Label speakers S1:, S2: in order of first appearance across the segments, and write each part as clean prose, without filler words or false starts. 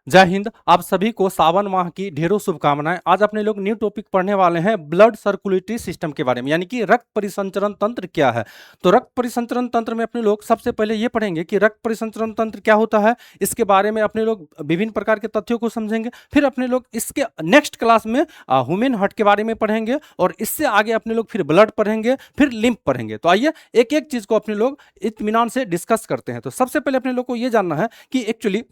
S1: जय हिंद। आप सभी को सावन माह की ढेरों शुभकामनाएं। आज अपने लोग न्यू टॉपिक पढ़ने वाले हैं ब्लड सर्कुलेटरी सिस्टम के बारे में, यानी कि रक्त परिसंचरण तंत्र क्या है। तो रक्त परिसंचरण तंत्र में अपने लोग सबसे पहले ये पढ़ेंगे कि रक्त परिसंचरण तंत्र क्या होता है। इसके बारे में अपने लोग विभिन्न प्रकार के तथ्यों को समझेंगे। फिर अपने लोग इसके नेक्स्ट क्लास में ह्यूमन हार्ट के बारे में पढ़ेंगे, और इससे आगे अपने लोग फिर ब्लड पढ़ेंगे, फिर लिम्फ पढ़ेंगे। तो आइए एक एक चीज को अपने लोग इत्मीनान से डिस्कस करते हैं। तो सबसे पहले अपने लोग को यह जानना है कि एक्चुअली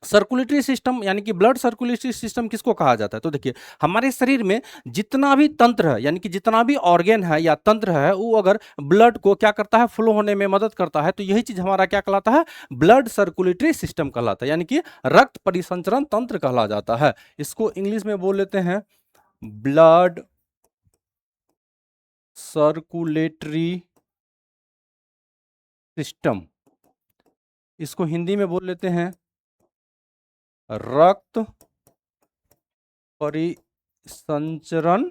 S1: सर्कुलेटरी सिस्टम यानी कि ब्लड सर्कुलेटरी सिस्टम किसको कहा जाता है। तो देखिए, हमारे शरीर में जितना भी तंत्र है, यानी कि जितना भी ऑर्गेन है या तंत्र है, वो अगर ब्लड को क्या करता है, फ्लो होने में मदद करता है, तो यही चीज हमारा क्या कहलाता है, ब्लड सर्कुलेटरी सिस्टम कहलाता है, यानी कि रक्त परिसंचरण तंत्र कहला जाता है। इसको इंग्लिश में बोल लेते हैं ब्लड सर्कुलेटरी सिस्टम। इसको हिंदी में बोल लेते हैं रक्त परिसंचरण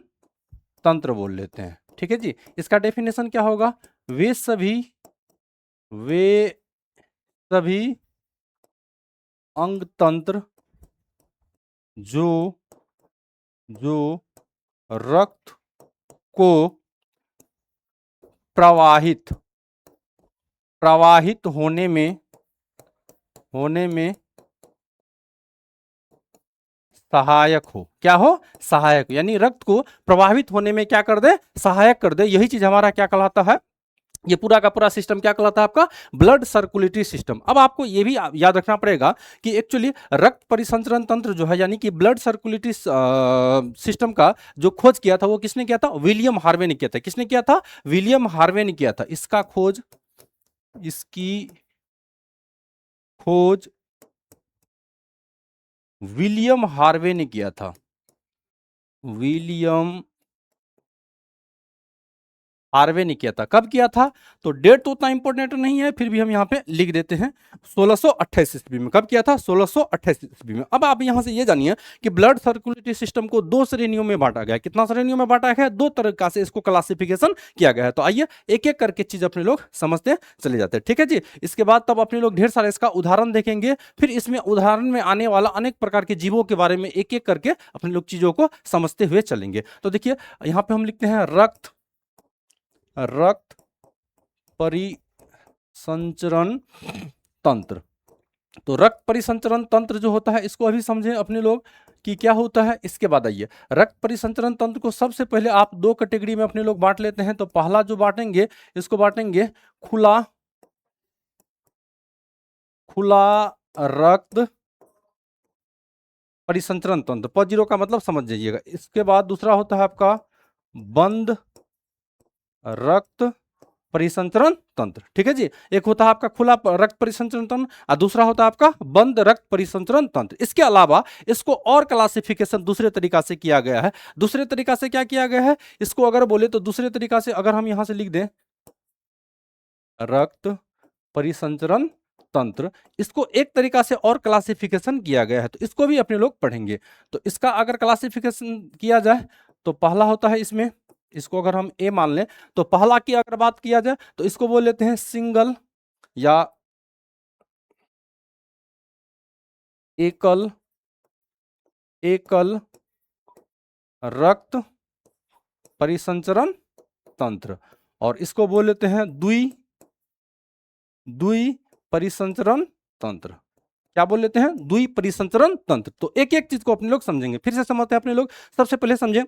S1: तंत्र बोल लेते हैं। ठीक है जी। इसका डेफिनेशन क्या होगा, वे सभी अंग तंत्र जो जो रक्त को प्रवाहित होने में सहायक हो। क्या हो, सहायक, यानी रक्त को प्रभावित होने में क्या कर दे, सहायक कर दे। यही चीज हमारा क्या कहलाता है, ये पूरा का पूरा सिस्टम क्या कहलाता है, आपका ब्लड सर्कुलेटरी सिस्टम। अब आपको ये भी याद रखना पड़ेगा कि एक्चुअली रक्त परिसंचरण तंत्र जो है, यानी कि ब्लड सर्कुलेटरी सिस्टम का जो खोज किया था, वो किसने किया था, विलियम हार्वे ने किया था। किसने किया था, विलियम हार्वे ने किया था। इसकी खोज विलियम हार्वे ने किया था। विलियम हार्वे ने किया था। कब किया था, तो डेट तो उतना इंपॉर्टेंट नहीं है, फिर भी हम यहाँ पे लिख देते हैं 1628 ईस्वी में। कब किया था, 1628 ईस्वी में। अब आप यहाँ से ये जानिए कि ब्लड सर्कुलेटरी सिस्टम को दो श्रेणियों में बांटा गया है। कितना श्रेणियों में बांटा गया है, दो तरीका से इसको क्लासिफिकेशन किया गया है। तो आइए एक एक करके चीज अपने लोग समझते चले जाते हैं। ठीक है जी। इसके बाद तब अपने लोग ढेर सारे इसका उदाहरण देखेंगे, फिर इसमें उदाहरण में आने वाला अनेक प्रकार के जीवों के बारे में एक एक करके अपने लोग चीजों को समझते हुए चलेंगे। तो देखिए, यहाँ पे हम लिखते हैं रक्त परिसंचरण तंत्र। तो रक्त परिसंचरण तंत्र जो होता है, इसको अभी समझे अपने लोग कि क्या होता है। इसके बाद आइए, रक्त परिसंचरण तंत्र को सबसे पहले आप दो कैटेगरी में अपने लोग बांट लेते हैं। तो पहला जो बांटेंगे, इसको बांटेंगे खुला रक्त परिसंचरण तंत्र। पजीरो का मतलब समझ जाइएगा। इसके बाद दूसरा होता है आपका बंद रक्त परिसंचरण तंत्र। ठीक है जी। एक होता है आपका खुला रक्त परिसंचरण तंत्र, और दूसरा होता है आपका बंद रक्त परिसंचरण तंत्र। इसके अलावा इसको और क्लासिफिकेशन दूसरे तरीका से किया गया है। दूसरे तरीका से क्या किया गया है, इसको अगर बोले तो दूसरे तरीका से अगर हम यहां से लिख दें रक्त परिसंचरण तंत्र, इसको एक तरीका से और क्लासिफिकेशन किया गया है। तो इसको भी अपने लोग पढ़ेंगे। तो इसका अगर क्लासिफिकेशन किया जाए, तो पहला होता है इसमें, इसको अगर हम ए मान लें, तो पहला की अगर बात किया जाए तो इसको बोल लेते हैं सिंगल या एकल रक्त परिसंचरण तंत्र, और इसको बोल लेते हैं द्वि परिसंचरण तंत्र। क्या बोल लेते हैं, द्वि परिसंचरण तंत्र। तो एक एक चीज को अपने लोग समझेंगे। फिर से समझते हैं अपने लोग। सबसे पहले समझें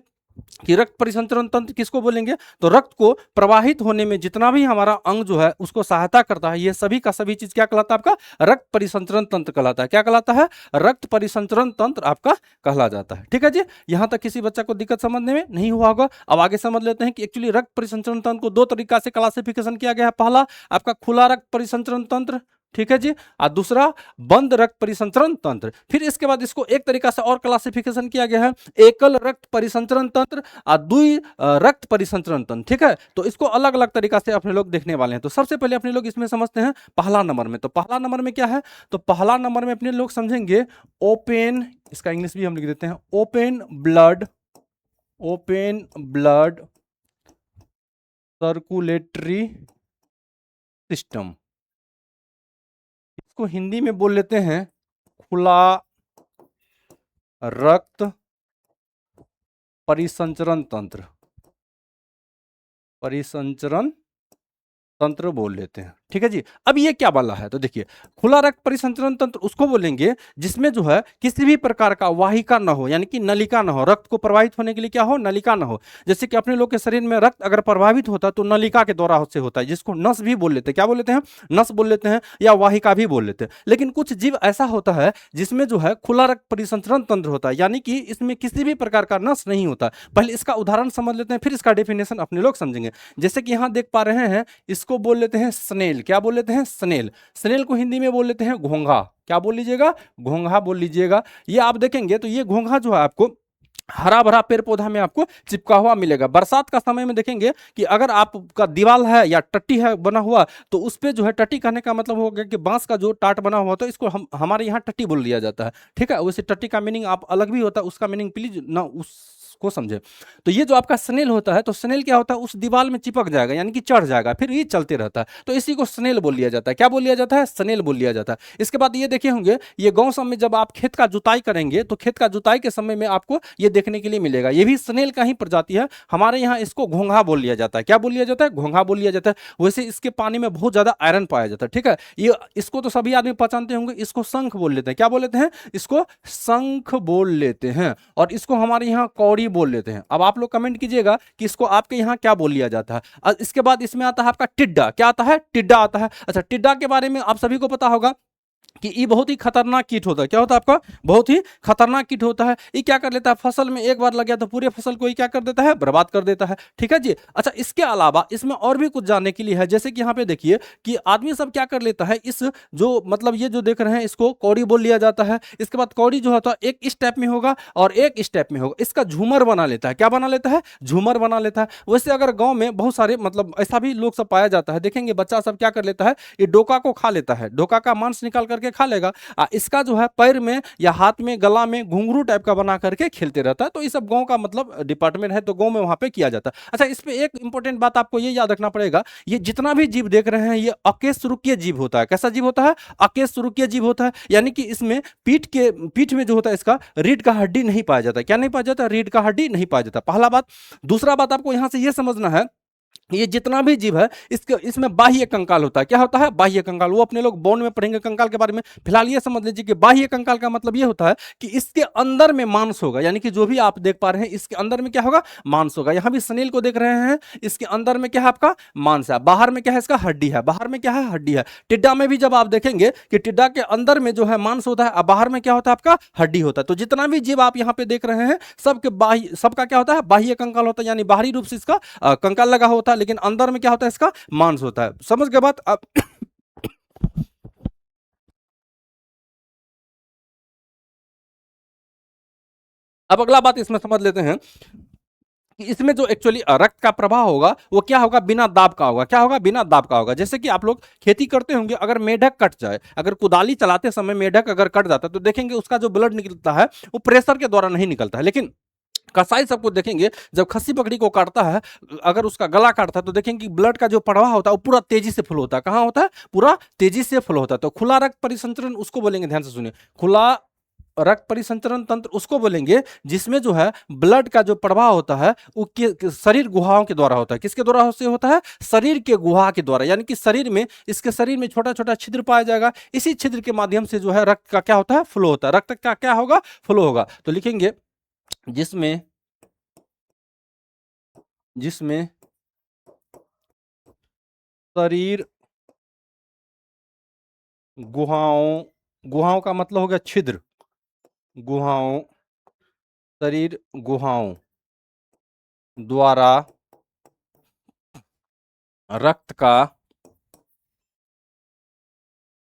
S1: कि रक्त परिसंचरण तंत्र किसको बोलेंगे, तो रक्त को प्रवाहित होने में जितना भी हमारा अंग जो है उसको सहायता करता है, ये सभी का सभी चीज क्या कहलाता है, आपका रक्त परिसंचरण तंत्र कहलाता है। क्या कहलाता है, रक्त परिसंचरण तंत्र आपका कहला जाता है। ठीक है जी। यहां तक किसी बच्चा को दिक्कत समझने में नहीं हुआ होगा। अब आगे समझ लेते हैं कि एक्चुअली रक्त परिसंचरण तंत्र को दो तरीका से क्लासिफिकेशन किया गया है। पहला आपका खुला रक्त परिसंचरण तंत्र, ठीक है जी, और दूसरा बंद रक्त परिसंचरण तंत्र। फिर इसके बाद इसको एक तरीका से और क्लासिफिकेशन किया गया है, एकल रक्त परिसंचरण तंत्र और द्वि रक्त परिसंचरण तंत्र। ठीक है। तो इसको अलग अलग तरीका से अपने लोग देखने वाले हैं। तो सबसे पहले अपने लोग इसमें समझते हैं पहला नंबर में। तो पहला नंबर में क्या है, तो पहला नंबर में अपने लोग समझेंगे ओपन, इसका इंग्लिश भी हम लिख देते हैं ओपन ब्लड सर्कुलेटरी सिस्टम। इसको हिंदी में बोल लेते हैं खुला रक्त परिसंचरण तंत्र, परिसंचरण तंत्र बोल लेते हैं। ठीक है जी। अब ये क्या वाला है, तो देखिए खुला रक्त परिसंचरण तंत्र उसको बोलेंगे जिसमें जो है किसी भी प्रकार का वाहिका ना हो, यानी कि नलिका ना हो, रक्त को प्रवाहित होने के लिए क्या हो, नलिका ना हो। जैसे कि अपने लोग के शरीर में रक्त अगर प्रभावित होता है तो नलिका के द्वारा से होता है, जिसको नस भी बोल लेते हैं। क्या बोल लेते हैं, नस बोल लेते हैं या वाहिका भी बोल लेते हैं। लेकिन कुछ जीव ऐसा होता है जिसमें जो है खुला रक्त परिसंचरण तंत्र होता है, यानी कि इसमें किसी भी प्रकार का नस नहीं होता। पहले इसका उदाहरण समझ लेते हैं, फिर इसका डेफिनेशन अपने लोग समझेंगे। जैसे कि यहां देख पा रहे हैं, इसको बोल लेते हैं स्नेल। क्या बोल लेते हैं, स्नेल। स्नेल को हिंदी में बोल लेते हैं घोंघा। क्या बोल लीजिएगा, घोंघा बोल लीजिएगा। ये आप देखेंगे तो ये घोंघा जो है आपको हरा भरा पेड़ पौधा में आपको चिपका हुआ मिलेगा। बरसात का समय में देखेंगे कि अगर आपका दीवार है या टट्टी है बना हुआ, तो उस पे जो है, टट्टी कहने का मतलब हो गया कि बांस का जो टाट बना हुआ, तो इसको हम हमारे यहाँ टट्टी बोल दिया जाता है। ठीक है, वैसे टट्टी का मीनिंग आप अलग भी होता है, उसका मीनिंग प्लीज ना उसको समझे। तो ये जो आपका स्नेल होता है, तो स्नेल क्या होता है, उस दीवार में चिपक जाएगा, यानी कि चढ़ जाएगा, फिर ये चलते रहता है, तो इसी को स्नेल बोल लिया जाता है। क्या बोल लिया जाता है, स्नेल बोल लिया जाता है। इसके बाद ये देखे होंगे, ये गांव सब में जब आप खेत का जुताई करेंगे, तो खेत का जुताई के समय में आपको ये देखने के लिए मिलेगा। ये भी स्नेल का ही प्रजाति है। हमारे यहाँ इसको घोंघा बोल लिया जाता है। क्या बोल लिया जाता है, घोंघा बोल लिया जाता है। वैसे इसके पानी में बहुत ज्यादा आयरन पाया जाता है। ठीक है, ये इसको तो सभी आदमी पहचानते होंगे, इसको शंख बोल लेते हैं। क्या बोल लेते हैं, इसको शंख बोल लेते हैं। और इसको हमारे यहाँ कौड़ी बोल लेते हैं। अब आप लोग कमेंट कीजिएगा कि इसको आपके यहाँ क्या बोल लिया जाता है। इसके बाद इसमें आता है आपका टिड्डा। क्या आता है, टिड्डा आता है। अच्छा, टिड्डा के बारे में आप सभी को पता होगा कि ये बहुत ही खतरनाक कीट होता है। क्या होता है आपका, बहुत ही खतरनाक कीट होता है। ये क्या कर लेता है, फसल में एक बार लग गया तो पूरे फसल को ये क्या कर देता है, बर्बाद कर देता है। ठीक है जी। अच्छा, इसके अलावा इसमें और भी कुछ जानने के लिए है। जैसे कि यहाँ पे देखिए कि आदमी सब क्या कर लेता है, इस जो मतलब ये जो देख रहे हैं, इसको कौड़ी बोल लिया जाता है। इसके बाद कौड़ी जो होता है एक इस टाइप में होगा और एक इस टाइप में होगा, इसका झूमर बना लेता है। क्या बना लेता है, झूमर बना लेता है। वैसे अगर गांव में बहुत सारे मतलब ऐसा भी लोग सब पाया जाता है, देखेंगे बच्चा सब क्या कर लेता है, ये डोका को खा लेता है, डोका का मांस निकाल करके खा लेगा। इसका जो है पैर में या हाथ में गला में घुंघरू टाइप का बना करके खेलते रहता है। तो ये सब गांव का मतलब डिपार्टमेंट है, तो गांव में वहां पे किया जाता है। अच्छा, इस पे एक इंपॉर्टेंट बात आपको ये याद रखना पड़ेगा, ये जितना भी जीव देख रहे हैं ये अकेशरुकीय जीव होता है। कैसा जीव होता है, अकेशरुकीय जीव होता है। यानी कि इसमें पीठ में जो होता है इसका रीढ़ का हड्डी नहीं पाया जाता। क्या नहीं पाया जाता, रीढ़ का हड्डी नहीं पाया जाता, पहला बात। दूसरा बात आपको यहां से ये समझना है, ये जितना भी जीव है इसके इसमें बाह्य कंकाल होता है। क्या होता है, बाह्य कंकाल। वो अपने लोग बोन में पढ़ेंगे कंकाल के बारे में। फिलहाल ये समझ लीजिए कि बाह्य कंकाल का मतलब ये होता है कि इसके अंदर में मांस होगा, यानी कि जो भी आप देख पा रहे हैं इसके अंदर में क्या होगा, मांस होगा। यहां भी स्नेल को देख रहे हैं, इसके अंदर में क्या है आपका, मांस है। बाहर में क्या है, इसका हड्डी है। बाहर में क्या है, हड्डी है। टिड्डा में भी जब आप देखेंगे कि टिड्डा के अंदर में जो है मांस होता है और बाहर में क्या होता है आपका, हड्डी होता है। तो जितना भी जीव आप यहाँ पे देख रहे हैं सबके बाह्य, सबका क्या होता है, बाह्य कंकाल होता है, यानी बाहरी रूप से इसका कंकाल लगा होता है, लेकिन अंदर में क्या होता है, इसका मांस होता है। समझ गए बात। अब अगला बात इसमें समझ लेते हैं कि इसमें जो एक्चुअली रक्त का प्रवाह होगा वो क्या होगा, बिना दाब का होगा। क्या होगा, बिना दाब का होगा। जैसे कि आप लोग खेती करते होंगे, अगर मेढक कट जाए, अगर कुदाली चलाते समय मेढक अगर कट जाता है तो देखेंगे उसका जो ब्लड निकलता है वो प्रेशर के द्वारा नहीं निकलता है। लेकिन कसाई सबको देखेंगे जब खस्सी बकरी को काटता है, अगर उसका गला काटता है तो देखेंगे कि ब्लड का जो प्रवाह होता है वो पूरा तेजी से फ्लो होता है। कहां होता है, पूरा तेजी से फ्लो होता है। तो खुला रक्त परिसंचरण उसको बोलेंगे, ध्यान से सुनिए, खुला रक्त परिसंचरण तंत्र उसको बोलेंगे जिसमें जो है ब्लड का जो प्रवाह होता है वो शरीर गुहाओं के द्वारा होता है। किसके द्वारा से होता है, शरीर के गुहा के द्वारा। यानी कि शरीर में, इसके शरीर में छोटा छोटा छिद्र पाया जाएगा, इसी छिद्र के माध्यम से जो है रक्त का क्या होता है, फ्लो होता है। रक्त का क्या होगा, फ्लो होगा। तो लिखेंगे जिसमें जिसमें शरीर गुहाओं, गुहाओं का मतलब हो गया छिद्र, गुहाओं, शरीर गुहाओं द्वारा रक्त का,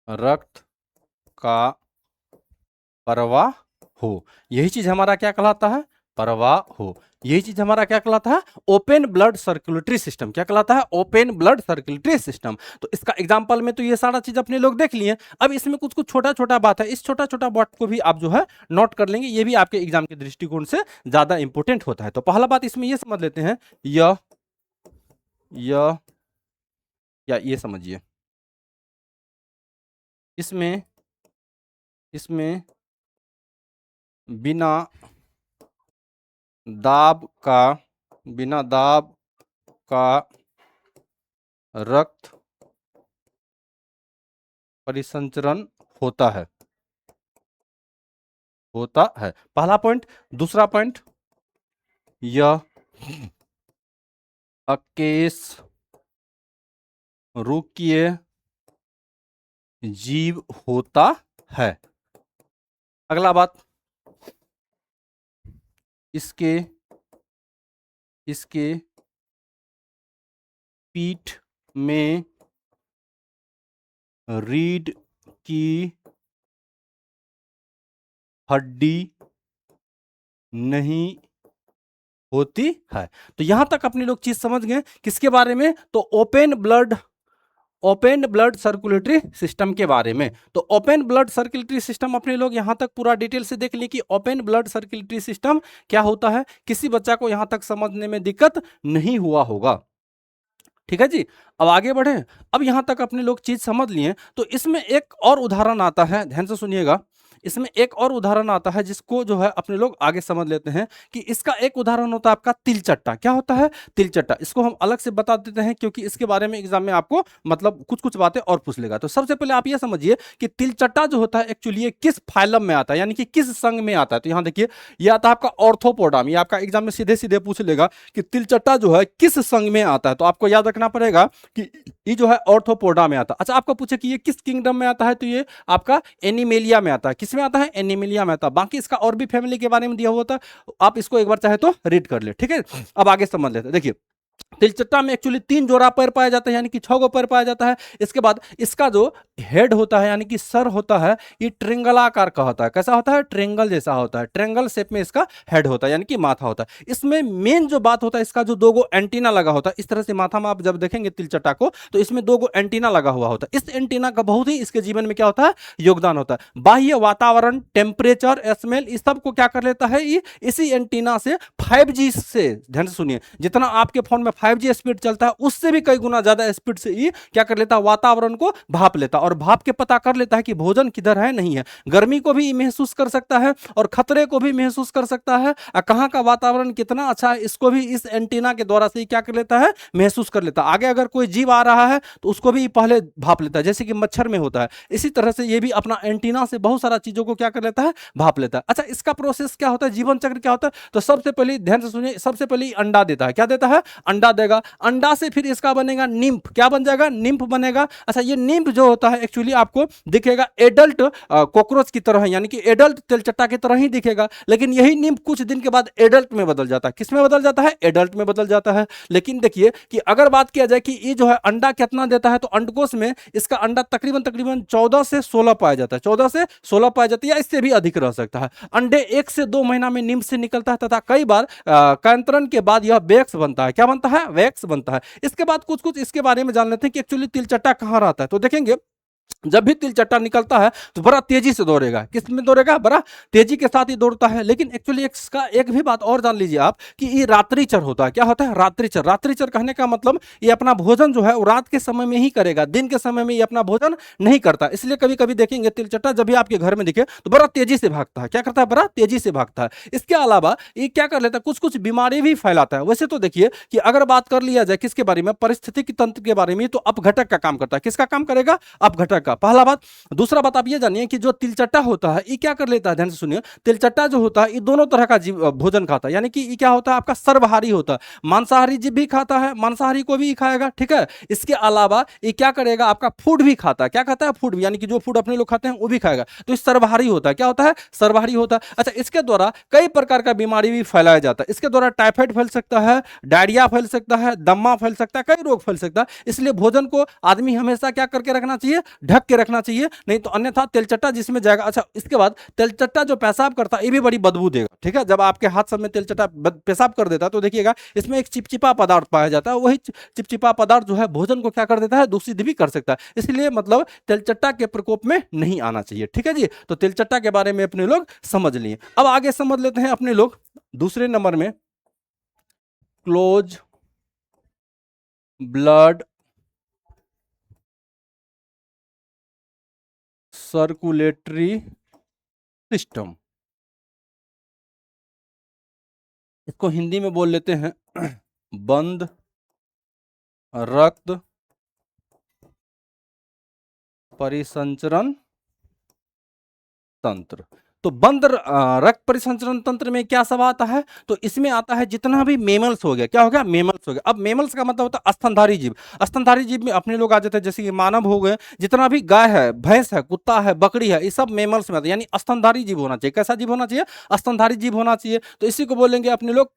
S1: रक्त का प्रवाह हो। यही चीज हमारा क्या कहलाता है, प्रवाह हो। यही चीज हमारा क्या कहलाता है, ओपन ब्लड सर्कुलेटरी सिस्टम। क्या कहलाता है, ओपन ब्लड सर्कुलेटरी सिस्टम। तो इसका एग्जांपल में तो ये सारा चीज अपने लोग देख लिए। अब इसमें कुछ कुछ छोटा छोटा बात है, इस छोटा छोटा बात को भी आप जो है नोट कर लेंगे, ये भी आपके एग्जाम के दृष्टिकोण से ज्यादा इंपॉर्टेंट होता है। तो पहला बात इसमें ये समझ लेते हैं, यह या ये समझिए, इसमें इसमें बिना दाब का बिना दाब का रक्त परिसंचरण होता है पहला पॉइंट। दूसरा पॉइंट, यह अकेश रुकीय जीव होता है। अगला बात, इसके इसके पीठ में रीढ़ की हड्डी नहीं होती है। तो यहां तक अपने लोग चीज समझ गए किसके बारे में, तो ओपन ब्लड सर्कुलेटरी सिस्टम के बारे में। तो ओपन ब्लड सर्कुलेटरी सिस्टम अपने लोग यहां तक पूरा डिटेल से देख लिए कि ओपन ब्लड सर्कुलेटरी सिस्टम क्या होता है। किसी बच्चा को यहां तक समझने में दिक्कत नहीं हुआ होगा, ठीक है जी। अब आगे बढ़े। अब यहां तक अपने लोग चीज समझ लिए, तो इसमें एक और उदाहरण आता है, ध्यान से सुनिएगा। इसमें एक और उदाहरण आता है जिसको जो है अपने लोग आगे समझ लेते हैं कि इसका एक उदाहरण होता है आपका तिलचट्टा। क्या होता है, तिलचट्टा। इसको हम अलग से बता देते हैं क्योंकि इसके बारे में एग्जाम में आपको मतलब कुछ कुछ बातें और पूछ लेगा। तो सबसे पहले आप ये समझिए कि तिलचट्टा जो होता है एक्चुअली ये किस फाइलम में आता है, यानी कि किस संघ में आता है। तो यहां देखिए, ये आता है आपका ऑर्थोपोडा में। ये आपका एग्जाम में सीधे सीधे पूछ लेगा कि तिलचट्टा जो है किस संघ में आता है। तो आपको याद रखना पड़ेगा कि ये जो है ऑर्थोपोडा में आता है। अच्छा, आपको पूछे कि ये किस किंगडम में आता है, तो ये आपका एनिमेलिया में आता है। किस में आता है, एनिमेलिया में आता है। बाकी इसका और भी फैमिली के बारे में दिया हुआ था, आप इसको एक बार चाहे तो रीड कर ले, ठीक है। अब आगे समझ लेते हैं। देखिए, तिलचट्टा में एक्चुअली 3 जोड़ा पैर पाया जाता है, यानी कि 6 गो पैर पाया जाता है। इसके बाद इसका जो हेड होता है यानी कि सर होता है, ये ट्रेंगलाकार का होता है। कैसा होता है, ट्रेंगल जैसा होता है। ट्रेंगल शेप में इसका हेड होता है यानी कि माथा होता है। इसमें मेन जो बात होता है, इसका जो 2 गो एंटीना लगा होता है। इस तरह से माथा में आप जब देखेंगे तिलचट्टा को, तो इसमें 2 गो एंटीना लगा हुआ होता है। इस एंटीना का बहुत ही इसके जीवन में क्या होता है, योगदान होता है। बाह्य वातावरण, टेम्परेचर, स्मेल, इस सब को क्या कर लेता है, ये इसी एंटीना से 5G से, ध्यान से सुनिए, जितना आपके फोन में 5G स्पीड चलता है उससे भी कई गुना ज्यादा स्पीड से ये क्या कर लेता है, वातावरण को भाप लेता है और भाप के पता कर लेता है कि भोजन किधर है, नहीं है। गर्मी को भी महसूस कर सकता है और खतरे को भी महसूस कर सकता है। कहां का वातावरण कितना अच्छा है इसको भी इस एंटीना के द्वारा से क्या कर लेता है, महसूस कर लेता है। आगे अगर कोई जीव आ रहा है तो उसको भी पहले भाप लेता है, जैसे कि मच्छर में होता है। इसी तरह से ये भी अपना एंटीना से बहुत सारा चीजों को क्या कर लेता है, भाप लेता है। अच्छा, इसका प्रोसेस क्या होता है, जीवन चक्र क्या होता है, तो सबसे पहले ध्यान से सुनिए, सबसे पहले अंडा देता है। क्या देता है, अंडा देगा। अंडा से फिर इसका बनेगा निम्फ। क्या बन जाएगा, निम्फ बनेगा। अच्छा, ये निम्फ जो होता है एक्चुअली आपको दिखेगा एडल्ट कॉकरोच की तरह, यानी कि एडल्ट तिलचट्टा की तरह ही दिखेगा। लेकिन यही निम्फ कुछ दिन के बाद एडल्ट में बदल जाता है। किस में बदल जाता है, एडल्ट में बदल जाता है। लेकिन देखिए कि अगर बात किया जाए कि ये जो है अंडा कितना देता है, तो अंडकोश में इसका अंडा तकरीबन तकरीबन 14 से 16 पाया जाता है। 14 से 16 पाया जाता है या इससे भी अधिक रह सकता है। अंडे 1 से 2 महीना में निम्फ से निकलता है तथा कई बार कांतरण के बाद यह वैक्स बनता है। क्या बनता है, वैक्स बनता है। इसके बाद कुछ कुछ इसके बारे में जान लेते हैं कि एक्चुअली तिलचट्टा कहां रहता है। तो देखेंगे, जब भी तिलचट्टा निकलता है तो बड़ा तेजी से दौड़ेगा। किस में दौड़ेगा, बड़ा तेजी के साथ ही दौड़ता है। लेकिन एक्चुअली इसका एक भी बात और जान लीजिए आप कि ये रात्रिचर होता है। क्या होता है, रात्रिचर। रात्रिचर कहने का मतलब ये अपना भोजन जो है वो रात के समय में ही करेगा, दिन के समय में ये अपना भोजन नहीं करता। इसलिए कभी कभी देखेंगे तिलचट्टा जब भी आपके घर में दिखे तो बड़ा तेजी से भागता है। क्या करता है, बड़ा तेजी से भागता है। इसके अलावा ये क्या कर लेता है, कुछ कुछ बीमारी भी फैलाता है। वैसे तो देखिए कि अगर बात कर लिया जाए किसके बारे में, परिस्थितिकी तंत्र के बारे में, तो अपघटक का काम करता है। किसका काम करेगा, अपघटक का, पहला बात। दूसरा बात आप ये जानिए कि जो तिलचट्टा होता है ये क्या कर लेता है, ध्यान से सुनिए, तिलचट्टा जो होता है ये दोनों तरह का भोजन खाता है। यानी कि ये क्या होता है, आपका सर्वहारी होता है। मांसाहारी जीव भी खाता है, मांसाहारी को भी खाएगा, ठीक है। इसके अलावा ये क्या करेगा, आपका फूड भी खाता है। क्या खाता है, फूड भी, यानी कि जो फूड अपने लोग खाते हैं वो भी खाएगा। तो ये सर्वहारी होता है। क्या होता है, सर्वहारी होता है। अच्छा, इसके द्वारा कई प्रकार का बीमारी भी फैलाया जाता है। इसके द्वारा टाइफाइड फैल सकता है, डायरिया फैल सकता है, दम्मा फैल सकता है, कई रोग फैल सकता है। इसलिए भोजन को आदमी हमेशा क्या करके रखना चाहिए, ढक के रखना चाहिए, नहीं तो अन्यथा तिलचट्टा जिसमें जाएगा। अच्छा, इसके बाद तिलचट्टा जो पेशाब करता है ये भी बड़ी बदबू देगा, ठीक है। जब आपके हाथ सब में तिलचट्टा पेशाब कर देता है तो देखिएगा इसमें एक चिपचिपा पदार्थ पाया जाता है। वही चिपचिपा पदार्थ जो है भोजन को क्या कर देता है, दूषित भी कर सकता है। इसलिए मतलब तिलचट्टा के प्रकोप में नहीं आना चाहिए, ठीक है जी। तो तिलचट्टा के बारे में अपने लोग समझ लिए। अब आगे समझ लेते हैं अपने लोग दूसरे नंबर में क्लोज ब्लड सर्कुलेटरी सिस्टम। इसको हिंदी में बोल लेते हैं बंद रक्त परिसंचरण तंत्र। तो बंद रक्त परिसंचरण तंत्र में क्या सब आता है? तो इसमें आता है जितना भी मेमल्स हो गया, क्या हो गया? मेमल्स हो गया। अब मेमल्स का मतलब होता है स्तनधारी जीव। स्तनधारी जीव में अपने लोग आ जाते हैं, जैसे कि मानव हो गए, जितना भी गाय है, भैंस है, कुत्ता है, बकरी है, ये सब मेमल्स में आते हैं, यानी स्तनधारी जीव होना चाहिए। कैसा जीव होना चाहिए? स्तनधारी जीव होना चाहिए। तो इसी को बोलेंगे अपने लोग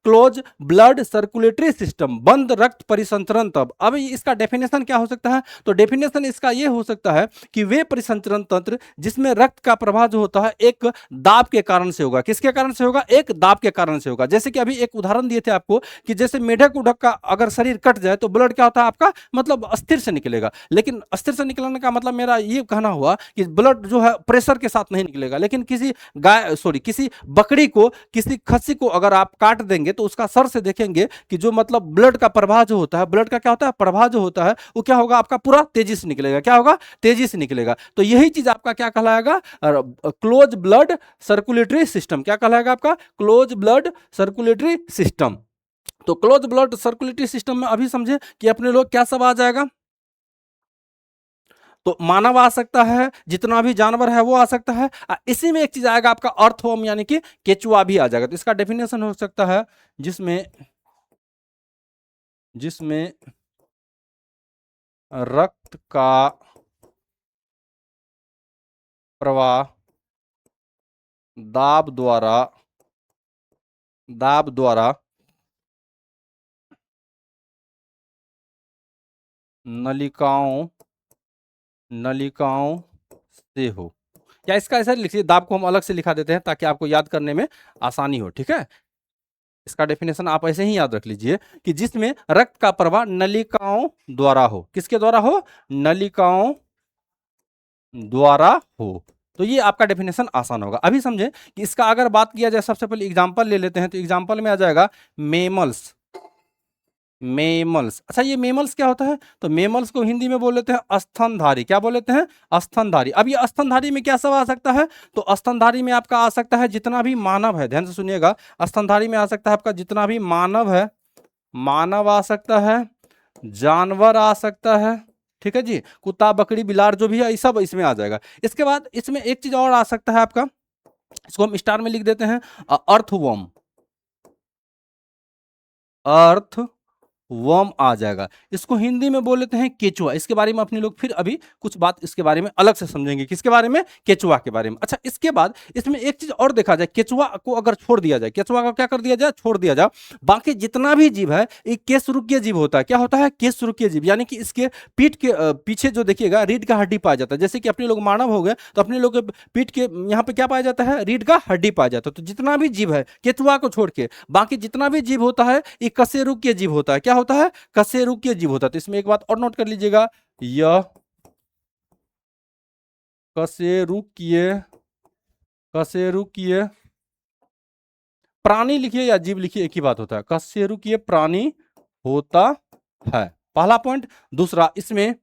S1: क्लोज ब्लड सर्कुलेटरी सिस्टम, बंद रक्त परिसंचरण तंत्र। अब इसका डेफिनेशन क्या हो सकता है? तो डेफिनेशन इसका ये हो सकता है कि वे परिसंचरण तंत्र जिसमें रक्त का प्रवाह जो होता है एक दाब के कारण से होगा। किसके कारण से होगा? एक दाब के कारण से होगा। जैसे कि अभी एक उदाहरण दिए थे आपको कि जैसे मेढक उड़क का अगर शरीर कट जाए तो ब्लड क्या होता है आपका? मतलब अस्थिर से निकलेगा। लेकिन अस्थिर से निकलने का मतलब मेरा ये कहना हुआ कि ब्लड जो है प्रेशर के साथ नहीं निकलेगा। लेकिन किसी किसी बकरी को, किसी खस्सी को अगर आप काट देंगे तो उसका सर से देखेंगे कि जो मतलब ब्लड का प्रवाह जो होता है, ब्लड का क्या होता है? प्रवाह जो होता है वो क्या होगा? आपका पूरा तेजी से निकलेगा। क्या होगा? तेजी से निकलेगा। तो यही चीज आपका क्या कहलाएगा? Close blood circulatory system. क्या कहलाएगा आपका? Close blood circulatory system. तो क्लोज ब्लड सर्कुलेटरी सिस्टम में अभी समझे कि अपने लोग क्या सब आ जाएगा? तो मानव आ सकता है, जितना भी जानवर है वो आ सकता है। इसी में एक चीज आएगा आपका अर्थवर्म, यानी कि केचुआ भी आ जाएगा। तो इसका डेफिनेशन हो सकता है जिसमें जिसमें रक्त का प्रवाह दाब द्वारा नलिकाओं नलिकाओं से हो। या इसका ऐसा लिखिए, दाब को हम अलग से लिखा देते हैं ताकि आपको याद करने में आसानी हो। ठीक है, इसका डेफिनेशन आप ऐसे ही याद रख लीजिए कि जिसमें रक्त का प्रवाह नलिकाओं द्वारा हो। किसके द्वारा हो? नलिकाओं द्वारा हो। तो ये आपका डेफिनेशन आसान होगा। अभी समझे कि इसका अगर बात किया जाए, सबसे पहले एग्जांपल ले लेते हैं। तो एग्जांपल में आ जाएगा मेमल्स। मेमल्स, अच्छा ये मेमल्स क्या होता है? तो मेमल्स को हिंदी में बोल लेते हैं स्तनधारी। क्या बोल लेते हैं? स्तनधारी। अब ये स्तनधारी में क्या सब आ सकता है? तो स्तनधारी में आपका आ सकता है जितना भी मानव है, ध्यान से सुनिएगा। स्तनधारी में आ सकता है आपका जितना भी मानव है, मानव आ सकता है, जानवर आ सकता है, ठीक है जी, कुत्ता बकरी बिलार जो भी है ये सब इसमें आ जाएगा। इसके बाद इसमें एक चीज और आ सकता है आपका, इसको हम स्टार में लिख देते हैं, अर्थवर्म। अर्थ वर्म आ जाएगा। इसको हिंदी में बोल लेते हैं केचुआ। इसके बारे में अपने लोग फिर अभी कुछ बात इसके बारे में अलग से समझेंगे। किसके बारे में? केचुआ के बारे में। अच्छा, इसके बाद इसमें एक चीज और देखा जाए, केचुआ को अगर छोड़ दिया जाए, केचुआ को क्या कर दिया जाए? छोड़ दिया जाए, बाकी जितना भी जीव है ये केशरुकीय जीव होता है। क्या होता है? केशरुकीय जीव, यानी कि इसके पीठ के पीछे जो देखिएगा रीढ़ का हड्डी पाया जाता है। जैसे कि अपने लोग मानव हो गए तो अपने लोग के पीठ के यहाँ पे क्या पाया जाता है? रीढ़ का हड्डी पाया जाता है। तो जितना भी जीव है केचुआ को छोड़ के बाकी जितना भी जीव होता है ये कशेरुकीय जीव होता है। क्या होता है? कशेरुकीय जीव होता है। तो इसमें एक बात और नोट कर लीजिएगा, यह कशेरुकीय कशेरुकीय प्राणी लिखिए या जीव लिखिए, एक ही बात होता है। कशेरुकीय प्राणी होता है, पहला पॉइंट। दूसरा, इसमें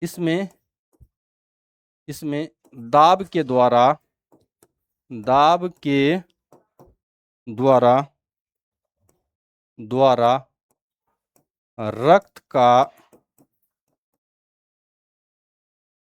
S1: इसमें इसमें दाब के द्वारा द्वारा रक्त का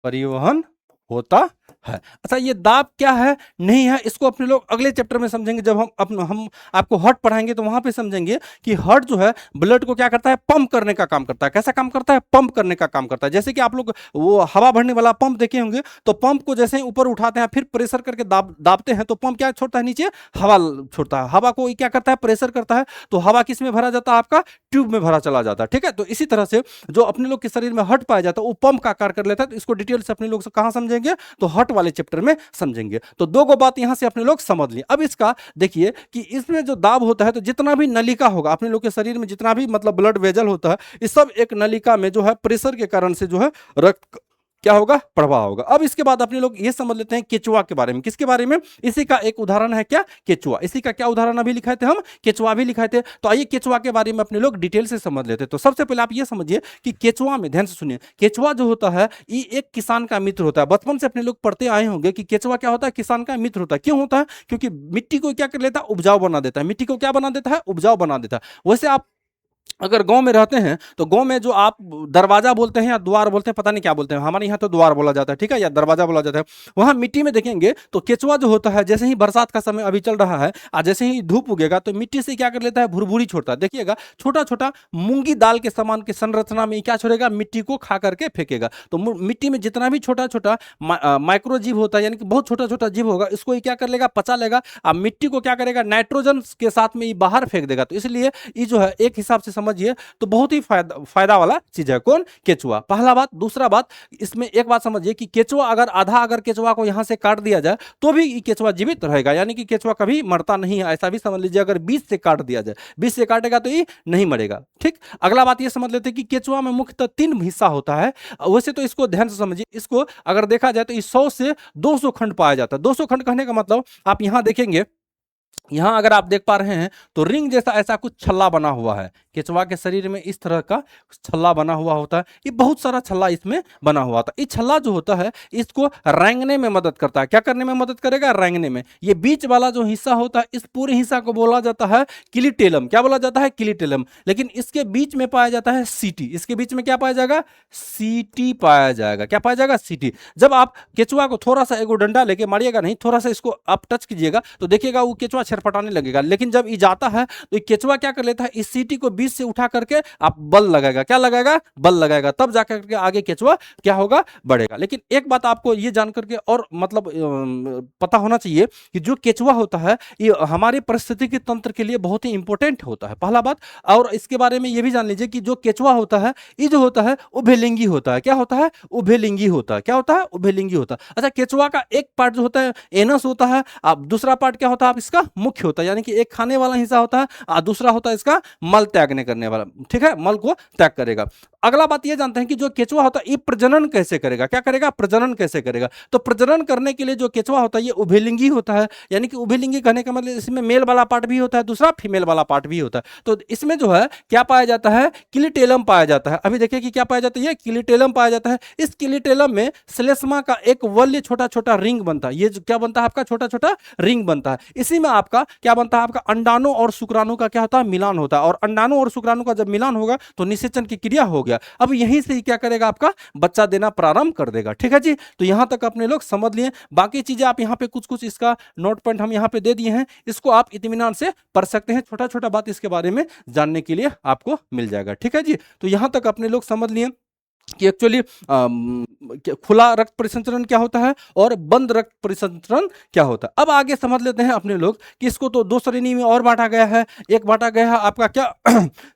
S1: परिवहन होता है। अच्छा, ये दाब क्या है नहीं है इसको अपने लोग अगले चैप्टर में समझेंगे। जब हम आपको हार्ट पढ़ाएंगे तो वहां पे समझेंगे कि हार्ट जो है ब्लड को क्या करता है? पंप करने का काम करता है। कैसा काम करता है? पंप करने का काम करता है। जैसे कि आप लोग वो हवा भरने वाला पंप देखे होंगे, तो पंप को जैसे ही ऊपर उठाते हैं फिर प्रेशर करके दाबते हैं तो पंप क्या छोड़ता है? नीचे हवा छोड़ता है। हवा को क्या करता है? प्रेशर करता है। तो हवा किस में भरा जाता है? आपका ट्यूब में भरा चला जाता है। ठीक है, तो इसी तरह से जो अपने लोग के शरीर में हार्ट पाया जाता है वो पंप का कार्य कर लेता है। तो इसको डिटेल से अपने लोग से कहां समझेंगे? तो हार्ट वाले चैप्टर में समझेंगे। तो दो गो बात यहां से अपने लोग समझ लिए। अब इसका देखिए कि इसमें जो दाब होता है, तो जितना भी नलिका होगा अपने लोग के शरीर में, जितना भी मतलब ब्लड वेजल होता है, इस सब एक नलिका में जो है प्रेशर के कारण से जो है रक्त क्या होगा, प्रवाह होगा। अब इसके बाद अपने लोग ये समझ लेते हैं केचुआ के बारे में। किसके बारे में, इसी का एक उदाहरण है क्या, केचुआ। इसी का क्या उदाहरण अभी लिखाए थे हम, केचुआ भी लिखाए थे। तो आइए केचुआ के बारे में अपने लोग डिटेल से समझ लेते हैं। तो सबसे पहले आप ये समझिए कि केचुआ में, ध्यान से सुनिए, केचुआ जो होता है ये एक किसान का मित्र होता है। बचपन से अपने लोग पढ़ते आए होंगे कि केचुआ क्या होता है, किसान का मित्र होता है। क्यों होता है, क्योंकि मिट्टी को क्या कर लेता है, उपजाऊ बना देता है। मिट्टी को क्या बना देता है, उपजाऊ बना देता है। वैसे आप अगर गांव में रहते हैं तो गांव में जो आप दरवाजा बोलते हैं या द्वार बोलते हैं, पता नहीं क्या बोलते हैं, हमारे यहाँ तो द्वार बोला जाता है, ठीक है, या दरवाजा बोला जाता है। वहां मिट्टी में देखेंगे तो केचुआ जो होता है, जैसे ही बरसात का समय अभी चल रहा है और जैसे ही धूप उगेगा तो मिट्टी से क्या कर लेता है, भुरभुरी छोड़ता है। देखिएगा छोटा छोटा मूंगी दाल के समान की संरचना में क्या छोड़ेगा, मिट्टी को खा करके फेंकेगा। तो मिट्टी में जितना भी छोटा छोटा माइक्रो जीव होता है, यानी कि बहुत छोटा छोटा जीव होगा, इसको ये क्या कर लेगा, पचा लेगा और मिट्टी को क्या करेगा, नाइट्रोजन के साथ में ये बाहर फेंक देगा। तो इसलिए ये जो है एक हिसाब से समझिए तो बहुत ही फायदा वाला चीज है। कौन, केचुआ, पहला बात। दूसरा बात, इसमें एक बात समझिए कि केचुआ अगर आधा, अगर केचुआ को यहां से काट दिया जाए तो भी ये केचुआ जीवित रहेगा, यानी कि केचुआ कभी मरता नहीं है, ऐसा भी समझ लीजिए। अगर बीच से काट दिया जाए, बीच से काटेगा तो ये नहीं मरेगा, ठीक। अगला बात ये समझ लेते हैं कि केचुआ में मुख्यतः 3 हिस्सा होता है। वैसे तो इसको ध्यान से समझिए, इसको अगर देखा जाए तो 100 से 200 खंड पाया जाता है। 200 खंड कहने का मतलब आप यहां देखेंगे, यहां अगर आप देख पा रहे हैं तो रिंग जैसा ऐसा कुछ छल्ला बना हुआ है। केचुआ के शरीर में इस तरह का छल्ला बना हुआ होता है, ये बहुत सारा छल्ला इसमें बना हुआ था। ये छल्ला जो होता है इसको रेंगने में मदद करता है। क्या करने में मदद करेगा, रेंगने में। ये बीच वाला जो हिस्सा होता है, इस पूरे हिस्सा को बोला जाता है किलीटेलम। क्या बोला जाता है, किलीटेलम। लेकिन इसके बीच में पाया जाता है सीटी। इसके बीच में क्या पाया जाएगा, सीटी पाया जाएगा। क्या पाया जाएगा, सीटी। जब आप केचुआ को थोड़ा सा एगो डंडा लेके मारिएगा, नहीं, थोड़ा सा इसको आप टच कीजिएगा तो देखिएगा वो केचुआ छरपटाने लगेगा। लेकिन जब ये जाता है तो केचुआ क्या कर लेता है, इस सीटी को बीच से उठा करके आप बल लगाएगा। क्या लगाएगा, बल लगाएगा, तब जाकर के आगे केचुआ क्या होगा, बढ़ेगा। लेकिन एक बात आपको ये जान करके और मतलब पता होना चाहिए कि जो केचुआ होता है ये हमारे पारिस्थितिकी तंत्र के लिए बहुत ही इंपॉर्टेंट होता है, पहला बात। और इसके बारे में ये भी जान लीजिए कि जो केचुआ होता है ये जो होता है उभयलिंगी होता है। क्या होता है, उभयलिंगी होता है। क्या होता है, उभयलिंगी होता है। अच्छा, केचुआ का एक पार्ट जो होता है एनस होता है, अब दूसरा पार्ट क्या होता है, आप इसका मुख्य होता है, यानी कि एक खाने वाला हिस्सा होता है और दूसरा होता है इसका मल त्यागने करने वाला, ठीक है, मल को त्याग करेगा। अगला बात ये जानते हैं कि जो केचुआ होता है ये प्रजनन कैसे करेगा। क्या करेगा, प्रजनन कैसे करेगा। तो प्रजनन करने के लिए जो केचुआ होता है ये उभयलिंगी होता है, यानी कि उभयलिंगी कहने का मतलब इसमें मेल वाला पार्ट भी होता है, दूसरा फीमेल वाला पार्ट भी होता है। तो इसमें जो है क्या पाया जाता है, किलीटेलम पाया जाता है। अभी देखिए कि क्या पाया जाता है, किलीटेलम पाया जाता है। इस किलीटेलम में श्लेष्मा का एक वल्य छोटा छोटा रिंग बनता है। ये जो क्या बनता है आपका, छोटा छोटा रिंग बनता है। इसी में आपका क्या बनता है, आपका अंडाणु और शुक्राणु का क्या होता है, मिलान होता है। और अंडाणु और शुक्राणु का जब मिलान होगा तो निषेचन की क्रिया हो गया। अब यहीं से ही क्या करेगा, आपका बच्चा देना प्रारंभ कर देगा, ठीक है जी। तो यहां तक अपने लोग समझ लिए। बाकी चीजें आप यहां पे कुछ कुछ इसका नोट पॉइंट हम यहां पे दे दिए हैं, इसको आप इत्मीनान से पढ़ सकते हैं। छोटा छोटा बात इसके बारे में जानने के लिए आपको मिल जाएगा, ठीक है जी। तो यहां तक अपने लोग समझ लिए कि एक्चुअली खुला रक्त परिसंचरण क्या होता है और बंद रक्त परिसंचरण क्या होता है। अब आगे समझ लेते हैं अपने लोग कि इसको तो 2 श्रेणी में और बांटा गया है। एक बांटा गया है आपका क्या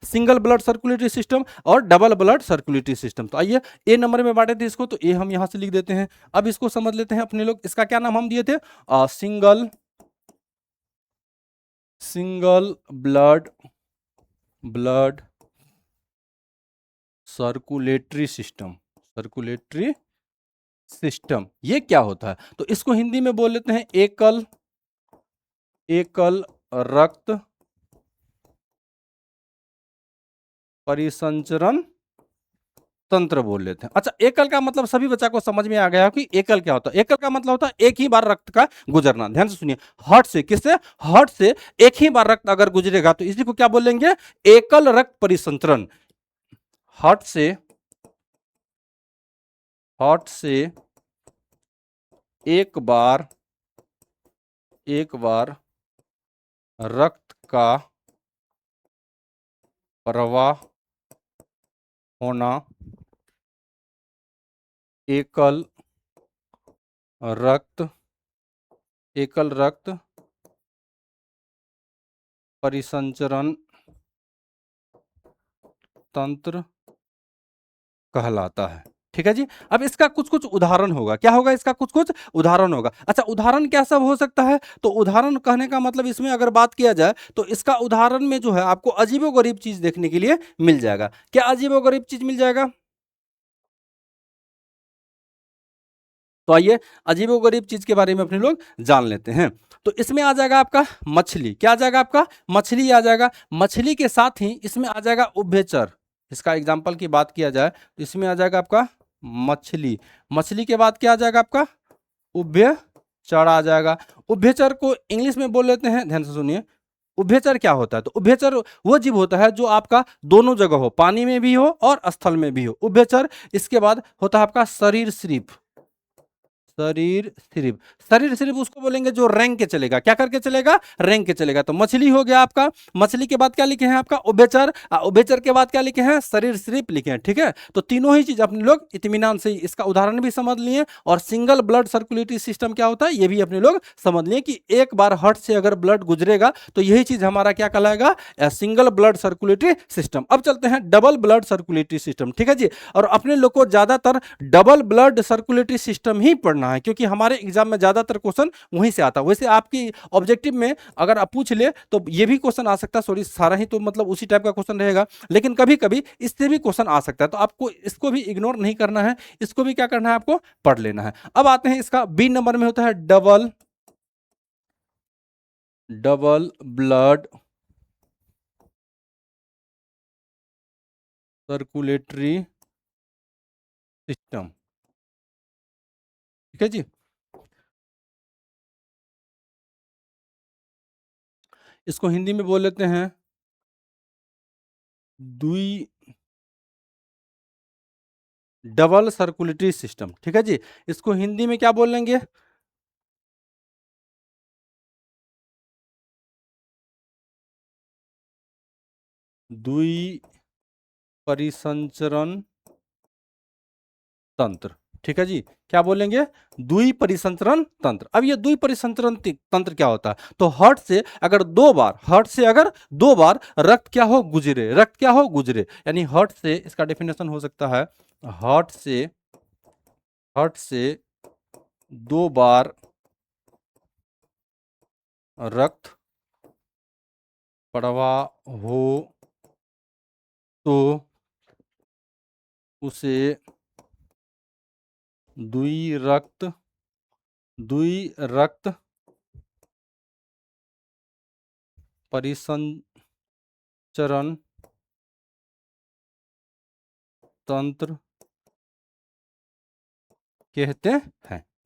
S1: सिंगल ब्लड सर्कुलेटरी सिस्टम और डबल ब्लड सर्कुलेटरी सिस्टम। तो आइए ए नंबर में बांटे थे इसको, तो ए हम यहां से लिख देते हैं। अब इसको समझ लेते हैं अपने लोग, इसका क्या नाम हम दिए थे, सिंगल ब्लड सर्कुलेटरी सिस्टम ये क्या होता है। तो इसको हिंदी में बोल लेते हैं एकल रक्त परिसंचरण तंत्र बोल लेते हैं। अच्छा, एकल का मतलब सभी बच्चा को समझ में आ गया कि एकल क्या होता है। एकल का मतलब होता है एक ही बार रक्त का गुजरना। ध्यान से सुनिए, हार्ट से, किससे, हार्ट से एक ही बार रक्त अगर गुजरेगा तो इसी को क्या बोलेंगे, एकल रक्त परिसंचरण। हार्ट से एक बार रक्त का प्रवाह होना एकल रक्त परिसंचरण तंत्र कहलाता है, ठीक है जी। अब इसका कुछ कुछ उदाहरण होगा। क्या होगा, इसका कुछ कुछ उदाहरण होगा। अच्छा, उदाहरण क्या सब हो सकता है, तो उदाहरण कहने का मतलब इसमें अगर बात किया जाए तो इसका उदाहरण में जो है आपको अजीबोगरीब चीज देखने के लिए मिल जाएगा। क्या अजीबोगरीब चीज मिल जाएगा, तो आइए अजीबोगरीब चीज के बारे में अपने लोग जान लेते हैं। तो इसमें आ जाएगा आपका मछली, क्या आ जाएगा आपका मछली आ जाएगा। मछली के साथ ही इसमें आ जाएगा उभयचर। इसका एग्जाम्पल की बात किया जाए तो इसमें आ जाएगा आपका मछली। मछली के बाद क्या आ जाएगा आपका उभयचर आ जाएगा। उभयचर को इंग्लिश में बोल लेते हैं, ध्यान से सुनिए, उभयचर क्या होता है। तो उभयचर वो जीव होता है जो आपका दोनों जगह हो, पानी में भी हो और स्थल में भी हो, उभयचर। इसके बाद होता है आपका शरीर सिर्फ, शरीर सिर्फ, शरीर सिर्फ उसको बोलेंगे जो रैंक के चलेगा, क्या करके चलेगा, रैंक के चलेगा। तो मछली हो गया आपका, मछली के बाद क्या लिखे हैं आपका उभयचर, उभयचर के बाद क्या लिखे हैं शरीर सिर्फ लिखे हैं, ठीक है। तो तीनों ही चीज अपने लोग इत्मीनान से इसका उदाहरण भी समझ लिए और सिंगल ब्लड सर्कुलेटरी सिस्टम क्या होता है ये भी अपने लोग समझ लिए कि एक बार हार्ट से अगर ब्लड गुजरेगा तो यही चीज हमारा क्या कहलाएगा, सिंगल ब्लड सर्कुलेटरी सिस्टम। अब चलते हैं डबल ब्लड सर्कुलेटरी सिस्टम, ठीक है जी। और अपने लोग को ज्यादातर डबल ब्लड सर्कुलेटरी सिस्टम ही पढ़ना है क्योंकि हमारे एग्जाम में ज्यादातर क्वेश्चन वहीं से आता है। वैसे आपकी ऑब्जेक्टिव में अगर आप पूछ ले तो ये भी क्वेश्चन आ सकता है, सॉरी सारा ही तो मतलब उसी टाइप का क्वेश्चन रहेगा, लेकिन कभी कभी इससे भी क्वेश्चन आ सकता है। तो आपको इसको भी इग्नोर नहीं करना है, इसको भी क्या करना है आपको पढ़ लेना है। अब आते हैं इसका बी नंबर में होता है डबल ब्लड सर्कुलेटरी सिस्टम, ठीक है जी। इसको हिंदी में बोल लेते हैं द्वि डबल सर्कुलेटरी सिस्टम, ठीक है जी। इसको हिंदी में क्या बोल लेंगे, द्वि परिसंचरण तंत्र, ठीक है जी। क्या बोलेंगे, द्वि परिसंचरण तंत्र। अब ये द्वि परिसंचरण तंत्र क्या होता है, तो हार्ट से अगर दो बार रक्त क्या हो गुजरे, रक्त क्या हो गुजरे, यानी हार्ट से इसका डेफिनेशन हो सकता है हार्ट से दो बार रक्त प्रवाह हो तो उसे द्वि रक्त परिसंचरण तंत्र कहते हैं,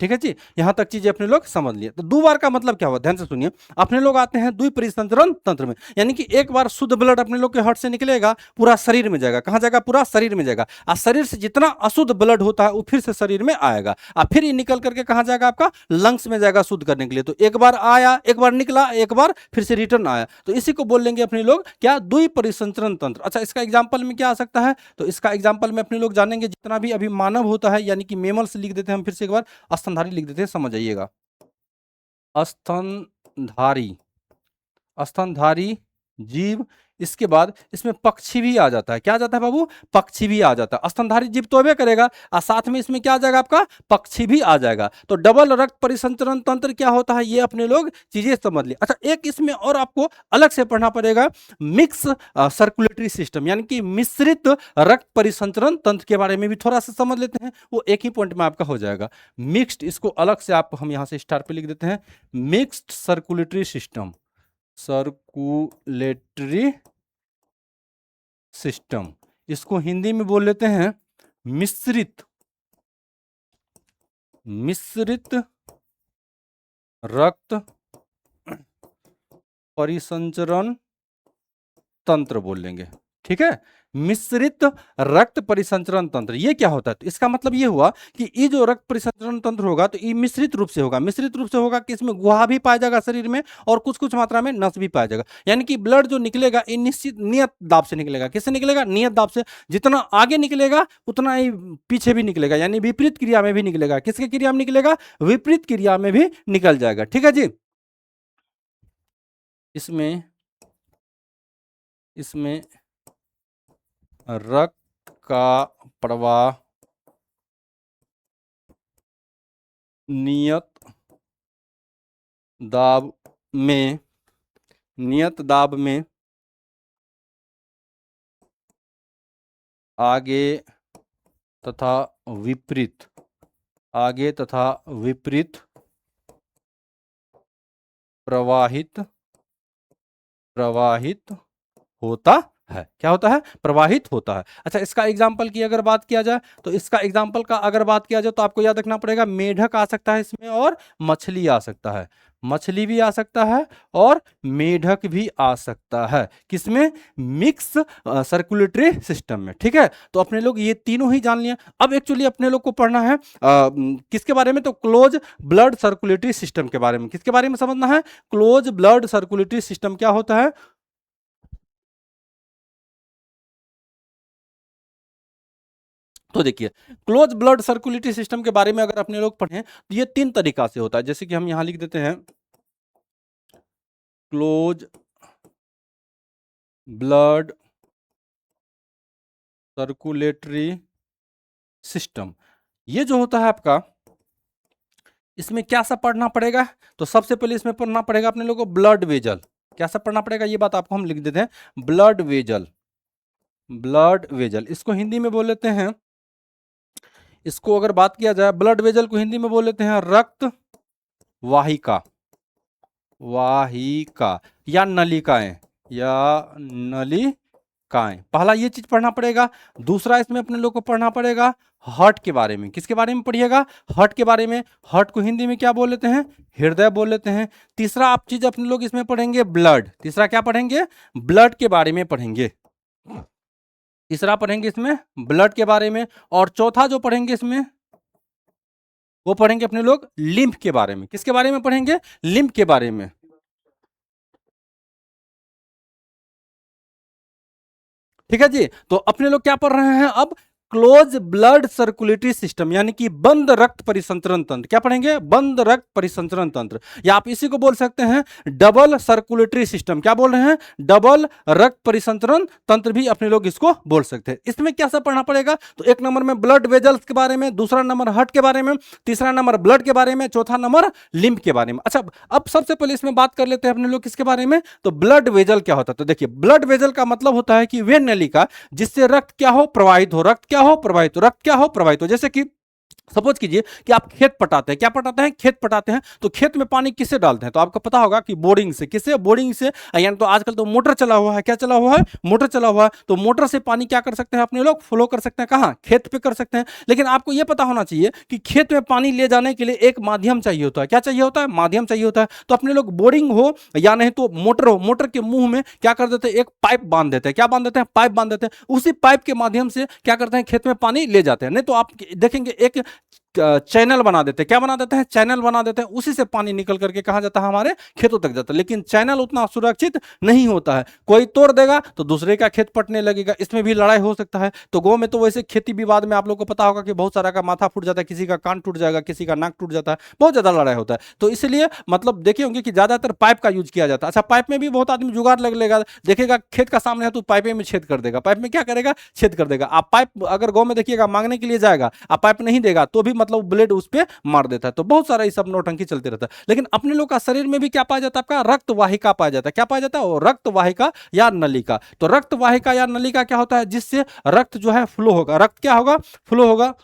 S1: ठीक है जी। यहां तक चीजें अपने लोग समझ लिए। तो दो बार का मतलब क्या हुआ, ध्यान से सुनिए। अपने लोग आते हैं द्वि परिसंचरण तंत्र में, यानी कि एक बार शुद्ध ब्लड अपने लोग के हार्ट से निकलेगा, पूरा शरीर में जाएगा, कहां जाएगा, पूरा शरीर में जाएगा। और शरीर से जितना अशुद्ध ब्लड होता है वो फिर से शरीर में आएगा और फिर ये निकल करके कहां जाएगा, आपका लंग्स में जाएगा शुद्ध करने के लिए। तो एक बार आया, एक बार निकला, एक बार फिर से रिटर्न आया, तो इसी को बोल लेंगे अपने लोग क्या, द्वि परिसंचरण तंत्र। अच्छा, इसका एग्जाम्पल में क्या आ सकता है, तो इसका एग्जाम्पल में अपने लोग जानेंगे जितना भी अभी मानव होता है, यानी कि मेमल्स लिख देते हैं हम, फिर से एक बार स्तनधारी लिख देते हैं, समझ आइएगा। स्तनधारी, स्तनधारी जीव। इसके बाद इसमें पक्षी भी आ जाता है, क्या आ जाता है बाबू, पक्षी भी आ जाता है। स्तनधारी जीव तो होबे करेगा और साथ में इसमें क्या आ जाएगा, आपका पक्षी भी आ जाएगा। तो डबल रक्त परिसंचरण तंत्र क्या होता है ये अपने लोग चीजें समझ लिए। अच्छा, एक इसमें और आपको अलग से पढ़ना पड़ेगा, मिक्स सर्कुलेटरी सिस्टम, यानी कि मिश्रित रक्त परिसंचरण तंत्र के बारे में भी थोड़ा सा समझ लेते हैं, वो एक ही पॉइंट में आपका हो जाएगा। मिक्स्ड, इसको अलग से आप हम यहां से स्टार पे लिख देते हैं, mixed circulatory system, circulatory system. इसको हिंदी में बोल लेते हैं मिश्रित रक्त परिसंचरण तंत्र बोल लेंगे, ठीक है। मिश्रित रक्त परिसंचरण तंत्र ये क्या होता है, तो इसका मतलब ये हुआ कि ये जो रक्त परिसंचरण तंत्र होगा तो ये मिश्रित रूप से होगा। मिश्रित रूप से होगा कि इसमें गुहा भी पाया जाएगा शरीर में और कुछ कुछ मात्रा में नस भी पाया जाएगा, यानी कि ब्लड जो निकलेगा ये निश्चित नियत दाब से निकलेगा। किससे निकलेगा, नियत दाब से। जितना आगे निकलेगा उतना ही पीछे भी निकलेगा, यानी विपरीत क्रिया में भी निकलेगा। किसके क्रिया में निकलेगा, विपरीत क्रिया में भी निकल जाएगा, ठीक है जी। इसमें रक्त का प्रवाह नियत दाब में आगे तथा विपरीत आगे तथा विपरीत प्रवाहित प्रवाहित होता है। क्या होता है? प्रवाहित होता है। अच्छा, इसका एग्जाम्पल की अगर बात किया जाए तो इसका एग्जाम्पल का अगर बात किया जाए तो आपको याद रखना पड़ेगा, मेढक आ सकता है इसमें और मछली आ सकता है। मछली भी आ सकता है और मेढक भी आ सकता है। किसमें? मिक्स सर्कुलेटरी सिस्टम में। ठीक है, तो अपने लोग ये तीनों ही जान लिए। अब एक्चुअली अपने लोग को पढ़ना है किसके बारे में? तो क्लोज ब्लड सर्कुलेटरी सिस्टम के बारे में। किसके बारे में समझना है? क्लोज ब्लड सर्कुलेटरी सिस्टम क्या होता है? तो देखिए, क्लोज ब्लड सर्कुलेटरी सिस्टम के बारे में अगर अपने लोग पढ़ें तो ये तीन तरीका से होता है। जैसे कि हम यहां लिख देते हैं क्लोज ब्लड सर्कुलेटरी सिस्टम। ये जो होता है आपका, इसमें क्या सब पढ़ना पड़ेगा? तो सबसे पहले इसमें पढ़ना पड़ेगा अपने लोगों को ब्लड वेजल। क्या सब पढ़ना पड़ेगा ये बात आपको हम लिख देते हैं, ब्लड वेजल। ब्लड वेजल इसको हिंदी में बोल लेते हैं, इसको अगर बात किया जाए ब्लड वेजल को हिंदी में बोल लेते हैं रक्त वाहिका। वाहिका या नलिकाएं, या नलिकाएं। पहला ये चीज पढ़ना पड़ेगा। दूसरा इसमें अपने लोग को पढ़ना पड़ेगा हार्ट के बारे में। किसके बारे में पढ़िएगा? हार्ट के बारे में। हार्ट को हिंदी में क्या बोल लेते हैं? हृदय बोल लेते हैं। तीसरा आप चीज अपने लोग इसमें पढ़ेंगे ब्लड। तीसरा क्या पढ़ेंगे? ब्लड के बारे में पढ़ेंगे। तीसरा पढ़ेंगे इसमें ब्लड के बारे में। और चौथा जो पढ़ेंगे इसमें वो पढ़ेंगे अपने लोग लिम्फ के बारे में। किसके बारे में पढ़ेंगे? लिम्फ के बारे में। ठीक है जी, तो अपने लोग क्या पढ़ रहे हैं अब? क्लोज ब्लड सर्कुलेटरी सिस्टम, यानी कि बंद रक्त परिसंचरण तंत्र। क्या पढ़ेंगे? बंद रक्त परिसंचरण तंत्र, या आप इसी को बोल सकते हैं डबल सर्कुलेटरी सिस्टम। क्या बोल रहे हैं? डबल रक्त परिसंचरण तंत्र भी अपने लोग इसको बोल सकते हैं। इसमें क्या सब पढ़ना पड़ेगा? तो एक नंबर में ब्लड वेजल्स के बारे में, दूसरा नंबर हार्ट के बारे में, तीसरा नंबर ब्लड के बारे में, चौथा नंबर लिम्फ के बारे में। अच्छा, अब सबसे पहले इसमें बात कर लेते हैं अपने लोग किसके बारे में? तो ब्लड वेजल क्या होता है? तो देखिए, ब्लड वेजल का मतलब होता है कि वे नलिका जिससे रक्त क्या हो? प्रवाहित हो। रक्त क्या हो? प्रवाहित हो। रक्त क्या हो? प्रवाहित हो। जैसे कि सपोज कीजिए कि आप खेत पटाते हैं। क्या पटाते हैं? खेत पटाते हैं। तो खेत में पानी किससे डालते हैं? तो आपको पता होगा कि बोरिंग से। किससे? बोरिंग से। यानी तो आजकल तो मोटर चला हुआ है। क्या चला हुआ है? मोटर चला हुआ है। तो मोटर से पानी क्या कर सकते हैं अपने लोग? फ्लो कर सकते हैं। कहां? खेत पे कर सकते हैं। लेकिन आपको यह पता होना चाहिए कि खेत में पानी ले जाने के लिए एक माध्यम चाहिए होता है। क्या चाहिए होता है? माध्यम चाहिए होता है। तो अपने लोग बोरिंग हो या नहीं तो मोटर हो, मोटर के मुंह में क्या कर देते हैं? एक पाइप बांध देते हैं। क्या बांध देते हैं? पाइप बांध देते हैं। उसी पाइप के माध्यम से क्या करते हैं? खेत में पानी ले जाते हैं। नहीं तो आप देखेंगे एक चैनल बना देते हैं। क्या बना देते हैं? चैनल बना देते हैं। उसी से पानी निकल करके कहां जाता है? हमारे खेतों तक जाता है। लेकिन चैनल उतना सुरक्षित नहीं होता है। कोई तोड़ देगा तो दूसरे का खेत पटने लगेगा, इसमें भी लड़ाई हो सकता है। तो गांव में तो वैसे खेती विवाद में आप लोग को पता होगा कि बहुत सारा का माथा फूट जाता है, किसी का कान टूट जाएगा, किसी का नाक टूट जाता है, बहुत ज्यादा लड़ाई होता है। तो इसलिए मतलब देखे होंगे कि ज्यादातर पाइप का यूज किया जाता है। अच्छा, पाइप में भी बहुत आदमी जुगाड़ लग लेगा, देखेगा खेत का सामने है तो पाइप में छेद कर देगा। पाइप में क्या करेगा? छेद कर देगा। आप पाइप अगर गांव में देखिएगा मांगने के लिए जाएगा, आप पाइप नहीं देगा तो भी मतलब ब्लेड उस पर मार देता है। तो बहुत सारा ये सब नौटंकी चलते रहता है। लेकिन अपने लोग का शरीर में भी क्या पाया जाता है? आपका रक्त वाहिका पाया जाता है। क्या पाया जाता है? रक्त वाहिका या नलिका। तो रक्त वाहिका या नलिका क्या होता है? जिससे रक्त जो है फ्लो होगा। रक्त क्या होगा? फ्लो होगा।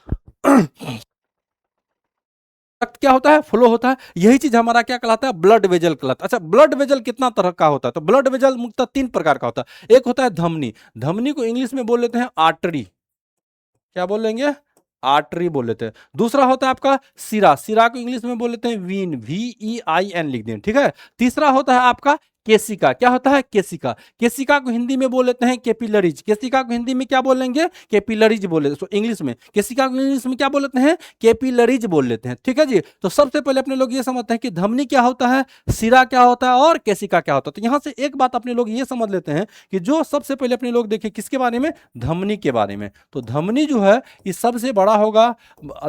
S1: रक्त क्या होता है? फ्लो होता है। यही चीज हमारा क्या कहलाता है? ब्लड वेजल कहलाता है। अच्छा, ब्लड वेजल कितना तरह का होता है? तो ब्लड वेजल मुख्यतः तीन प्रकार का होता है। एक होता है धमनी। धमनी को इंग्लिश में बोल लेते हैं आर्टरी। क्या बोल लेंगे? आर्टरी बोल लेते हैं। दूसरा होता है आपका सिरा। सिरा को इंग्लिश में बोल लेते हैं वीन। VEIN लिख दें, ठीक है। तीसरा होता है आपका केसिका। क्या होता है? केसिका। केसिका को हिंदी में बोल लेते हैं कैपिलरीज। केसिका को हिंदी में क्या बोलेंगे? कैपिलरीज बोले तो इंग्लिश में। केसिका को इंग्लिश में क्या बोल लेते हैं? कैपिलरीज बोल लेते हैं, ठीक है जी। तो सबसे पहले अपने लोग ये समझते हैं कि धमनी क्या होता है, सिरा क्या होता है और केसिका क्या होता है। तो यहां से एक बात अपने लोग ये समझ लेते हैं कि जो सबसे पहले अपने लोग देखें किसके बारे में? धमनी के बारे में। तो धमनी जो है ये सबसे बड़ा होगा,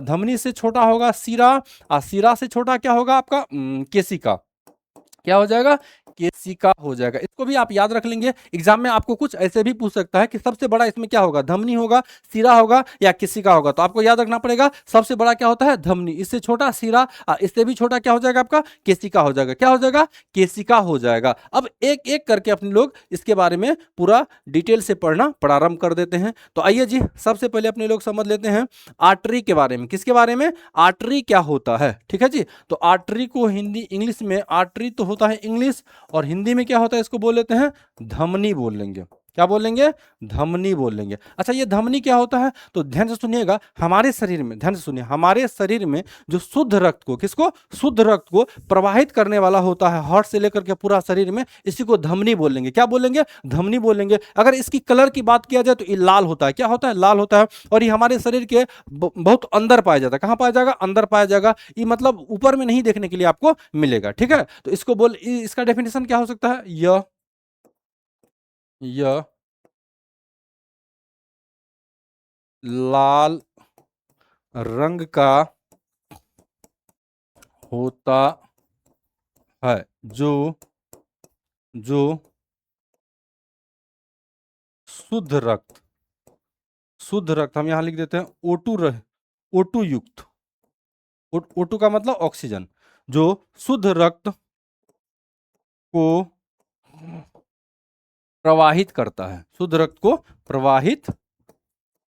S1: धमनी से छोटा होगा सिरा, और सिरा से छोटा क्या होगा? आपका केसिका। क्या हो जाएगा? केशिका हो जाएगा। इसको भी आप याद रख लेंगे, एग्जाम में आपको कुछ ऐसे भी पूछ सकता है कि सबसे बड़ा इसमें क्या होगा, धमनी होगा, सिरा होगा या केशिका होगा। तो आपको याद रखना पड़ेगा सबसे बड़ा क्या होता है, धमनी, इससे छोटा सिरा, इससे भी छोटा क्या हो जाएगा आपका, केशिका हो जाएगा। क्या हो जाएगा, केशिका हो जाएगा। अब एक एक करके अपने लोग इसके बारे में पूरा डिटेल से पढ़ना प्रारंभ कर देते हैं। तो आइए जी, सबसे पहले अपने लोग समझ लेते हैं आर्टरी के बारे में। किसके बारे में, आर्टरी क्या होता है, ठीक है जी। तो आर्टरी को हिंदी इंग्लिश में, आर्टरी तो होता है इंग्लिश, और हिंदी में क्या होता है, इसको बोल लेते हैं धमनी बोल लेंगे। क्या बोल लेंगे, धमनी बोल लेंगे। अच्छा, ये धमनी क्या होता है, तो ध्यान से सुनिएगा, हमारे शरीर में, ध्यान से सुनिए, हमारे शरीर में जो शुद्ध रक्त को, किसको, शुद्ध रक्त को प्रवाहित करने वाला होता है, हार्ट से लेकर के पूरा शरीर में, इसी को धमनी बोलेंगे। क्या बोलेंगे, धमनी बोलेंगे। अगर इसकी कलर की बात किया जाए तो ये लाल होता है। क्या होता है, लाल होता है। और ये हमारे शरीर के बहुत अंदर पाया जाता है। कहां पाया जाएगा, अंदर पाया जाएगा। ये मतलब ऊपर में नहीं देखने के लिए आपको मिलेगा, ठीक है। तो इसको बोल, इसका डेफिनेशन क्या हो सकता है, यह लाल रंग का होता है, जो जो शुद्ध रक्त, शुद्ध रक्त हम यहां लिख देते हैं ओटू रह, ओटू युक्त, ओटू का मतलब ऑक्सीजन, जो शुद्ध रक्त को प्रवाहित करता है, शुद्ध रक्त को प्रवाहित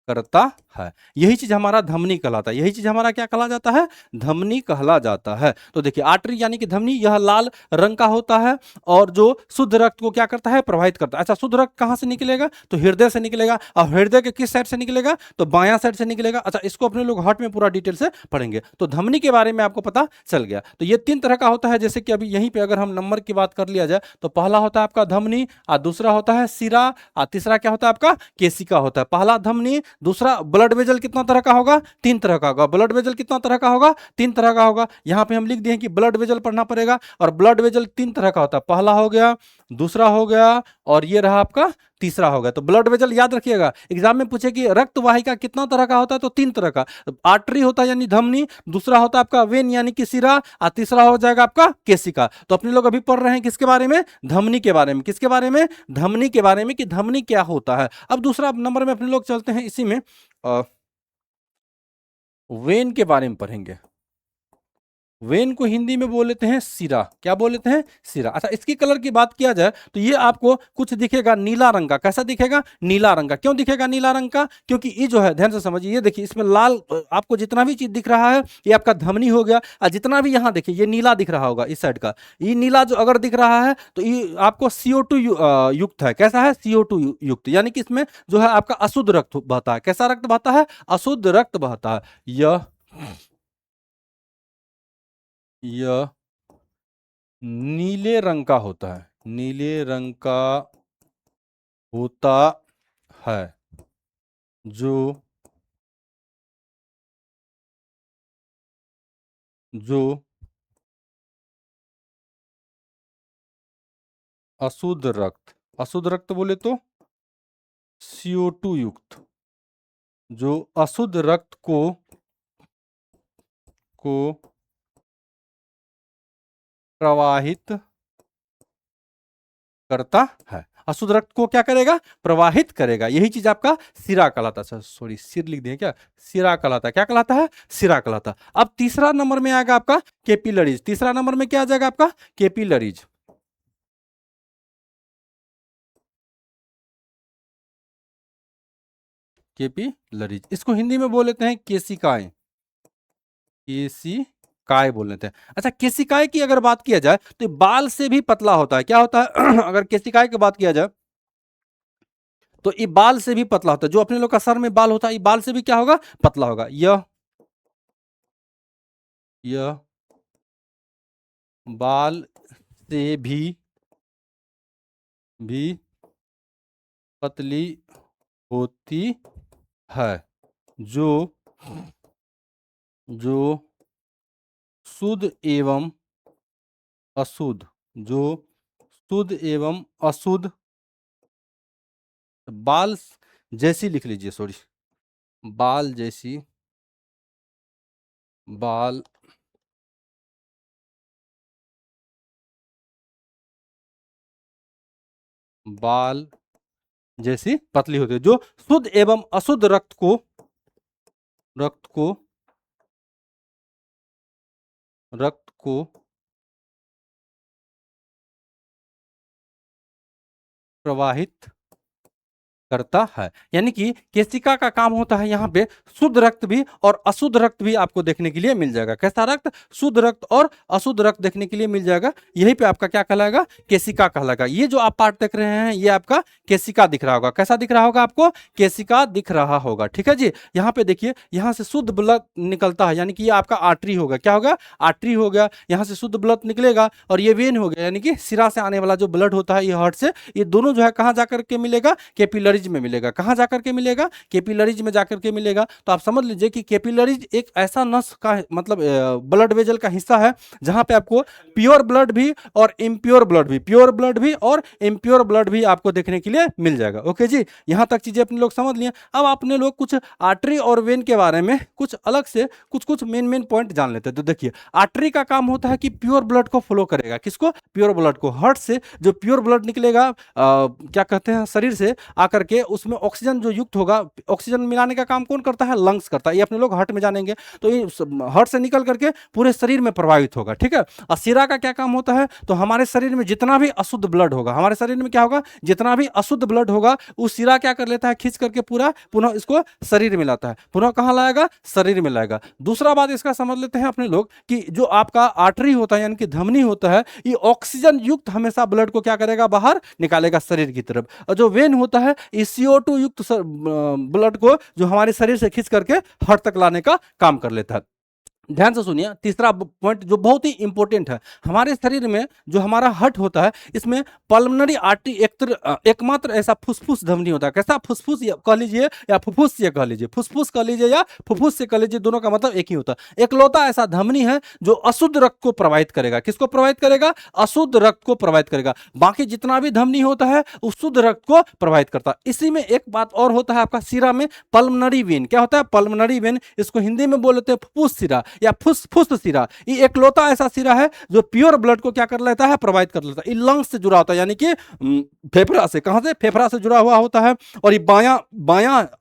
S1: करता है। यही चीज हमारा धमनी कहलाता है। यही चीज हमारा क्या कहला जाता है, धमनी कहला जाता है। तो देखिए, आर्टरी यानी कि धमनी, यह लाल रंग का होता है और जो शुद्ध रक्त को क्या करता है, प्रवाहित करता है। अच्छा, शुद्ध रक्त कहां से निकलेगा, तो हृदय से निकलेगा। और हृदय के किस साइड से निकलेगा, तो बायां साइड से निकलेगा। अच्छा, इसको अपने लोग हार्ट में पूरा डिटेल से पढ़ेंगे। तो धमनी के बारे में आपको पता चल गया। तो ये तीन तरह का होता है, जैसे कि अभी यहीं पे अगर हम नंबर की बात कर लिया जाए, तो पहला होता है आपका धमनी, और दूसरा होता है सिरा, और तीसरा क्या होता है आपका, केशिका होता है। पहला धमनी, दूसरा ब्लड वेजल कितना तरह का होगा, तीन तरह का होगा। ब्लड वेजल कितना तरह का होगा, तीन तरह का होगा। यहां पे हम लिख दिए कि ब्लड वेजल पढ़ना पड़ेगा, और ब्लड वेजल तीन तरह का होता है। पहला हो गया, दूसरा हो गया, और ये रहा आपका तीसरा हो गया। तो ब्लड वेजल याद रखिएगा, एग्जाम में पूछे कि रक्त वाहिका कितना तरह का होता है, तो तीन तरह का। आर्टरी होता है यानी धमनी, दूसरा होता है आपका वेन यानी कि सिरा, और तीसरा हो जाएगा आपका केशिका। तो अपने लोग अभी पढ़ रहे हैं किसके बारे में, धमनी के बारे में। किसके बारे में, धमनी के बारे में, कि धमनी क्या होता है। अब दूसरा नंबर में अपने लोग चलते हैं इसी में, वेन के बारे में पढ़ेंगे। वेन को हिंदी में बोल लेते हैं सिरा। क्या बोल लेते हैं, सिरा। अच्छा, इसकी कलर की बात किया जाए तो ये आपको कुछ दिखेगा नीला रंग का। कैसा दिखेगा, नीला रंग का। क्यों दिखेगा नीला रंग का, क्योंकि ये जो है, ध्यान से समझिए, ये देखिए इसमें लाल, आपको जितना भी चीज दिख रहा है ये आपका धमनी हो गया। और जितना भी यहाँ देखिए ये नीला दिख रहा होगा इस साइड का, ये नीला जो अगर दिख रहा है तो ये आपको CO2 युक्त है। कैसा है, CO2 युक्त, यानी कि इसमें जो है आपका अशुद्ध रक्त बहता है। कैसा रक्त बहता है, अशुद्ध रक्त बहता है। यह नीले रंग का होता है, नीले रंग का होता है, जो जो अशुद्ध रक्त, अशुद्ध रक्त बोले तो CO2 युक्त, जो अशुद्ध रक्त को प्रवाहित करता है। अशुद्ध रक्त को क्या करेगा, प्रवाहित करेगा। यही चीज आपका सिरा कहलाता है। सॉरी, सिर लिख दिए क्या, सिरा कहलाता है। क्या कहलाता है, सिरा कहलाता है। अब तीसरा नंबर में आएगा आपका कैपिलरीज। तीसरा नंबर में क्या आ जाएगा आपका, कैपिलरीज। कैपिलरीज, इसको हिंदी में बोल लेते हैं केशिकाएं। केशिकाएं बोल लेते हैं। अच्छा, केशिकाएं की अगर बात किया जाए तो बाल से भी पतला होता है। क्या होता है अगर केशिकाएं की बात किया जाए तो ये बाल से भी पतला होता है। जो अपने लोग का सर में बाल होता है, ये बाल से भी क्या होगा, पतला होगा। यह बाल से भी पतली होती है, जो जो शुद्ध एवं अशुद्ध, जो शुद्ध एवं अशुद्ध बाल जैसी लिख लीजिए, सॉरी, बाल जैसी, बाल बाल जैसी पतली होती है, जो शुद्ध एवं अशुद्ध रक्त को प्रवाहित करता है। यानी कि केशिका का काम होता है यहाँ पे शुद्ध रक्त भी और अशुद्ध रक्त भी आपको देखने के लिए मिल जाएगा। कैसा रक्त? शुद्ध रक्त और अशुद्ध रक्त देखने के लिए मिल जाएगा। यही पे आपका क्या कहलाएगा? केशिका कहलाएगा। ये जो आप पार्ट देख रहे हैं ये आपका केशिका दिख रहा होगा। कैसा दिख रहा होगा आपको? केशिका दिख रहा होगा। ठीक है जी। यहाँ पे देखिए, यहाँ से शुद्ध ब्लड निकलता है, यानी कि ये आपका आर्टरी होगा। क्या होगा? आर्टरी हो गया। यहाँ से शुद्ध ब्लड निकलेगा और ये वेन हो गया, यानी कि सिरा से आने वाला जो ब्लड होता है ये हार्ट से, ये दोनों जो है कहाँ जाकर के मिलेगा? कैपिलरीज में मिलेगा। कहां जाकर के मिलेगा? कैपिलरीज में जाकर के मिलेगा। तो आप समझ लीजिए कि कैपिलरीज एक ऐसा नस का मतलब ब्लड वेजल का हिस्सा है जहां पे आपको प्योर ब्लड भी और इम्प्योर ब्लड भी आपको देखने के लिए मिल जाएगा। ओके जी, यहां तक चीजें अपने लोग समझ लिए। अब आपने लोग कुछ आर्टरी और वेन के बारे में कुछ अलग से कुछ मेन पॉइंट जान लेते हैं। तो देखिए, आर्टरी का काम होता है कि प्योर ब्लड को फ्लो करेगा। किसको? प्योर ब्लड को। हार्ट से जो प्योर ब्लड निकलेगा क्या कहते हैं, शरीर से आकर के उसमें ऑक्सीजन जो युक्त होगा, ऑक्सीजन मिलाने का काम कौन करता है? लंग्स करता है। ये अपने लोग हार्ट में जानेंगे। तो ये हार्ट से निकल करके पूरे शरीर में प्रभावित होगा। ठीक है। और सिरा का क्या काम होता है? तो हमारे शरीर में जितना भी अशुद्ध ब्लड होगा, हमारे शरीर में क्या होगा? जितना भी अशुद्ध ब्लड होगा उस सिरा क्या कर लेता है? खींच करके पूरा पुनः इसको शरीर में लाता है। पुनः कहां लाएगा? शरीर में लाएगा। दूसरा बात इसका समझ लेते हैं अपने लोग कि जो आपका आर्टरी होता है यानी कि धमनी होता है, ये ऑक्सीजन युक्त हमेशा ब्लड को क्या करेगा? बाहर निकालेगा शरीर की तरफ। और जो वेन होता है इस CO2 युक्त ब्लड को जो हमारे शरीर से खींच करके हार्ट तक लाने का काम कर लेता है। ध्यान से सुनिए, तीसरा पॉइंट जो बहुत ही इंपॉर्टेंट है, हमारे शरीर में जो हमारा हार्ट होता है इसमें पल्मोनरी आर्टरी एकमात्र ऐसा फुसफुस धमनी होता है। कैसा? फुसफुस कह लीजिए या फुफ्फुस से कह लीजिए, फुसफुस कह लीजिए या फुफ्फुस से कह लीजिए, दोनों का मतलब एक ही होता है। एकलौता ऐसा धमनी है जो अशुद्ध रक्त को प्रवाहित करेगा। किसको प्रवाहित करेगा? अशुद्ध रक्त को प्रवाहित करेगा। बाकी जितना भी धमनी होता है उस शुद्ध रक्त को प्रवाहित करता है। इसी में एक बात और होता है आपका सिरा में, पल्मोनरी वेन। क्या होता है? Pulmonary vein. इसको हिंदी में बोलते हैं फुफ्फुस सिरा या फुसफुस सिरा। ये एकलौता ऐसा सिरा है जो प्योर ब्लड को क्या कर लेता है? प्रवाहित कर लेता है। ये लंग्स से जुड़ा होता है, यानी कि फेफड़ा से। कहां से? फेफड़ा से जुड़ा हुआ होता है। और ये बायां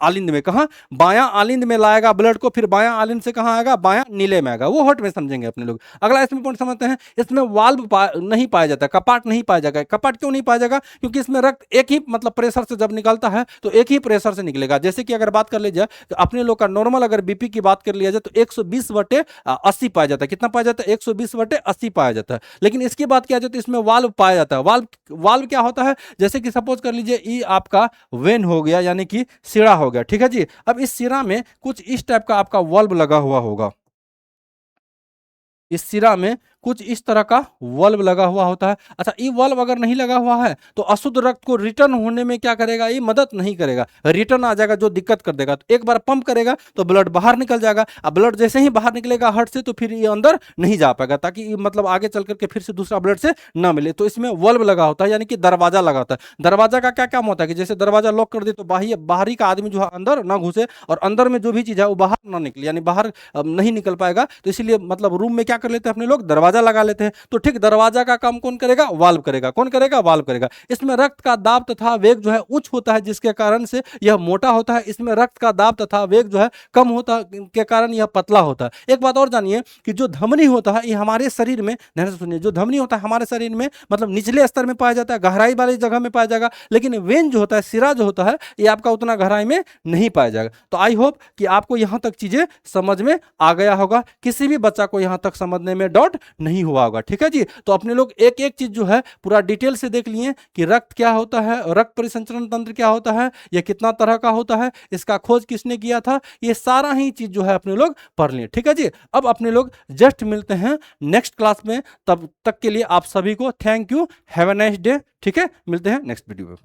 S1: आलिंद में, कहां? बायां आलिंद में लाएगा ब्लड को, फिर बायां आलिंद से कहां आएगा? बायां नीले में आएगा। वो हार्ट में समझेंगे अपने लोग। अगला इसमें पॉइंट समझते हैं, इसमें वाल्व नहीं पाया जाता, कपाट नहीं पाया जाएगा। कपाट क्यों नहीं पाया जाएगा? क्योंकि इसमें रक्त एक ही मतलब प्रेशर से जब निकलता है तो एक ही प्रेशर से निकलेगा। जैसे कि अगर बात कर लीजिए तो अपने लोग का नॉर्मल अगर बीपी की बात कर लिया जाए तो 120/80 पाया जाता है। कितना पाया जाता है? 120/80 पाया जाता है। लेकिन इसकी बात किया जाए तो इसमें वाल्व पाया जाता है। वाल्व क्या होता है? जैसे कि सपोज कर लीजिए ये आपका वेन हो गया, यानी कि सिरा हो गया। ठीक है जी। अब इस सिरा में कुछ इस टाइप का आपका वाल्व लगा हुआ होगा। इस सिरा में कुछ इस तरह का वल्व लगा हुआ होता है। अच्छा, ये वल्व अगर नहीं लगा हुआ है तो अशुद्ध रक्त को रिटर्न होने में क्या करेगा? ये मदद नहीं करेगा, रिटर्न आ जाएगा, जो दिक्कत कर देगा। तो एक बार पंप करेगा तो ब्लड बाहर निकल जाएगा। अब ब्लड जैसे ही बाहर निकलेगा हार्ट से तो फिर ये अंदर नहीं जा पाएगा, ताकि ये मतलब आगे चल करके फिर से दूसरा ब्लड से ना मिले। तो इसमें वल्व लगा होता है, यानी कि दरवाजा लगा होता है। दरवाजा का क्या काम होता है कि जैसे दरवाजा लॉक कर दे तो बाहरी का आदमी जो है अंदर ना घुसे और अंदर में जो भी चीज है वो बाहर ना निकले, यानी बाहर नहीं निकल पाएगा। तो इसीलिए मतलब रूम में क्या कर लेते हैं अपने लोग? दरवाजा लगा लेते हैं। तो ठीक दरवाजा का काम कौन करेगा? वाल्व करेगा। कौन करेगा? वाल्व करेगा। इसमें रक्त का दाब तथा वेग जो है उच्च होता है, जिसके कारण से यह मोटा होता है। इसमें रक्त का दाब तथा वेग जो है कम होता के कारण यह पतला होता है। एक बात और जानिए कि जो धमनी होता है ये हमारे शरीर में, ध्यान से सुनिए, जो धमनी होता है हमारे शरीर में मतलब निचले स्तर में पाया जाता है, गहराई वाली जगह में पाया जाएगा। लेकिन वेन जो होता है, सिरा जो होता है, ये आपका उतना गहराई में नहीं पाया जाएगा। तो आई होप कि आपको यहां तक चीजें समझ में आ गया होगा। किसी भी बच्चा को यहां तक समझने में डाउट नहीं हुआ होगा। ठीक है जी। तो अपने लोग एक एक चीज जो है पूरा डिटेल से देख लिए कि रक्त क्या होता है, रक्त परिसंचरण तंत्र क्या होता है, यह कितना तरह का होता है, इसका खोज किसने किया था, ये सारा ही चीज जो है अपने लोग पढ़ लिए। ठीक है जी। अब अपने लोग जस्ट मिलते हैं नेक्स्ट क्लास में। तब तक के लिए आप सभी को thank you, have a nice day. ठीक है, मिलते हैं नेक्स्ट वीडियो में।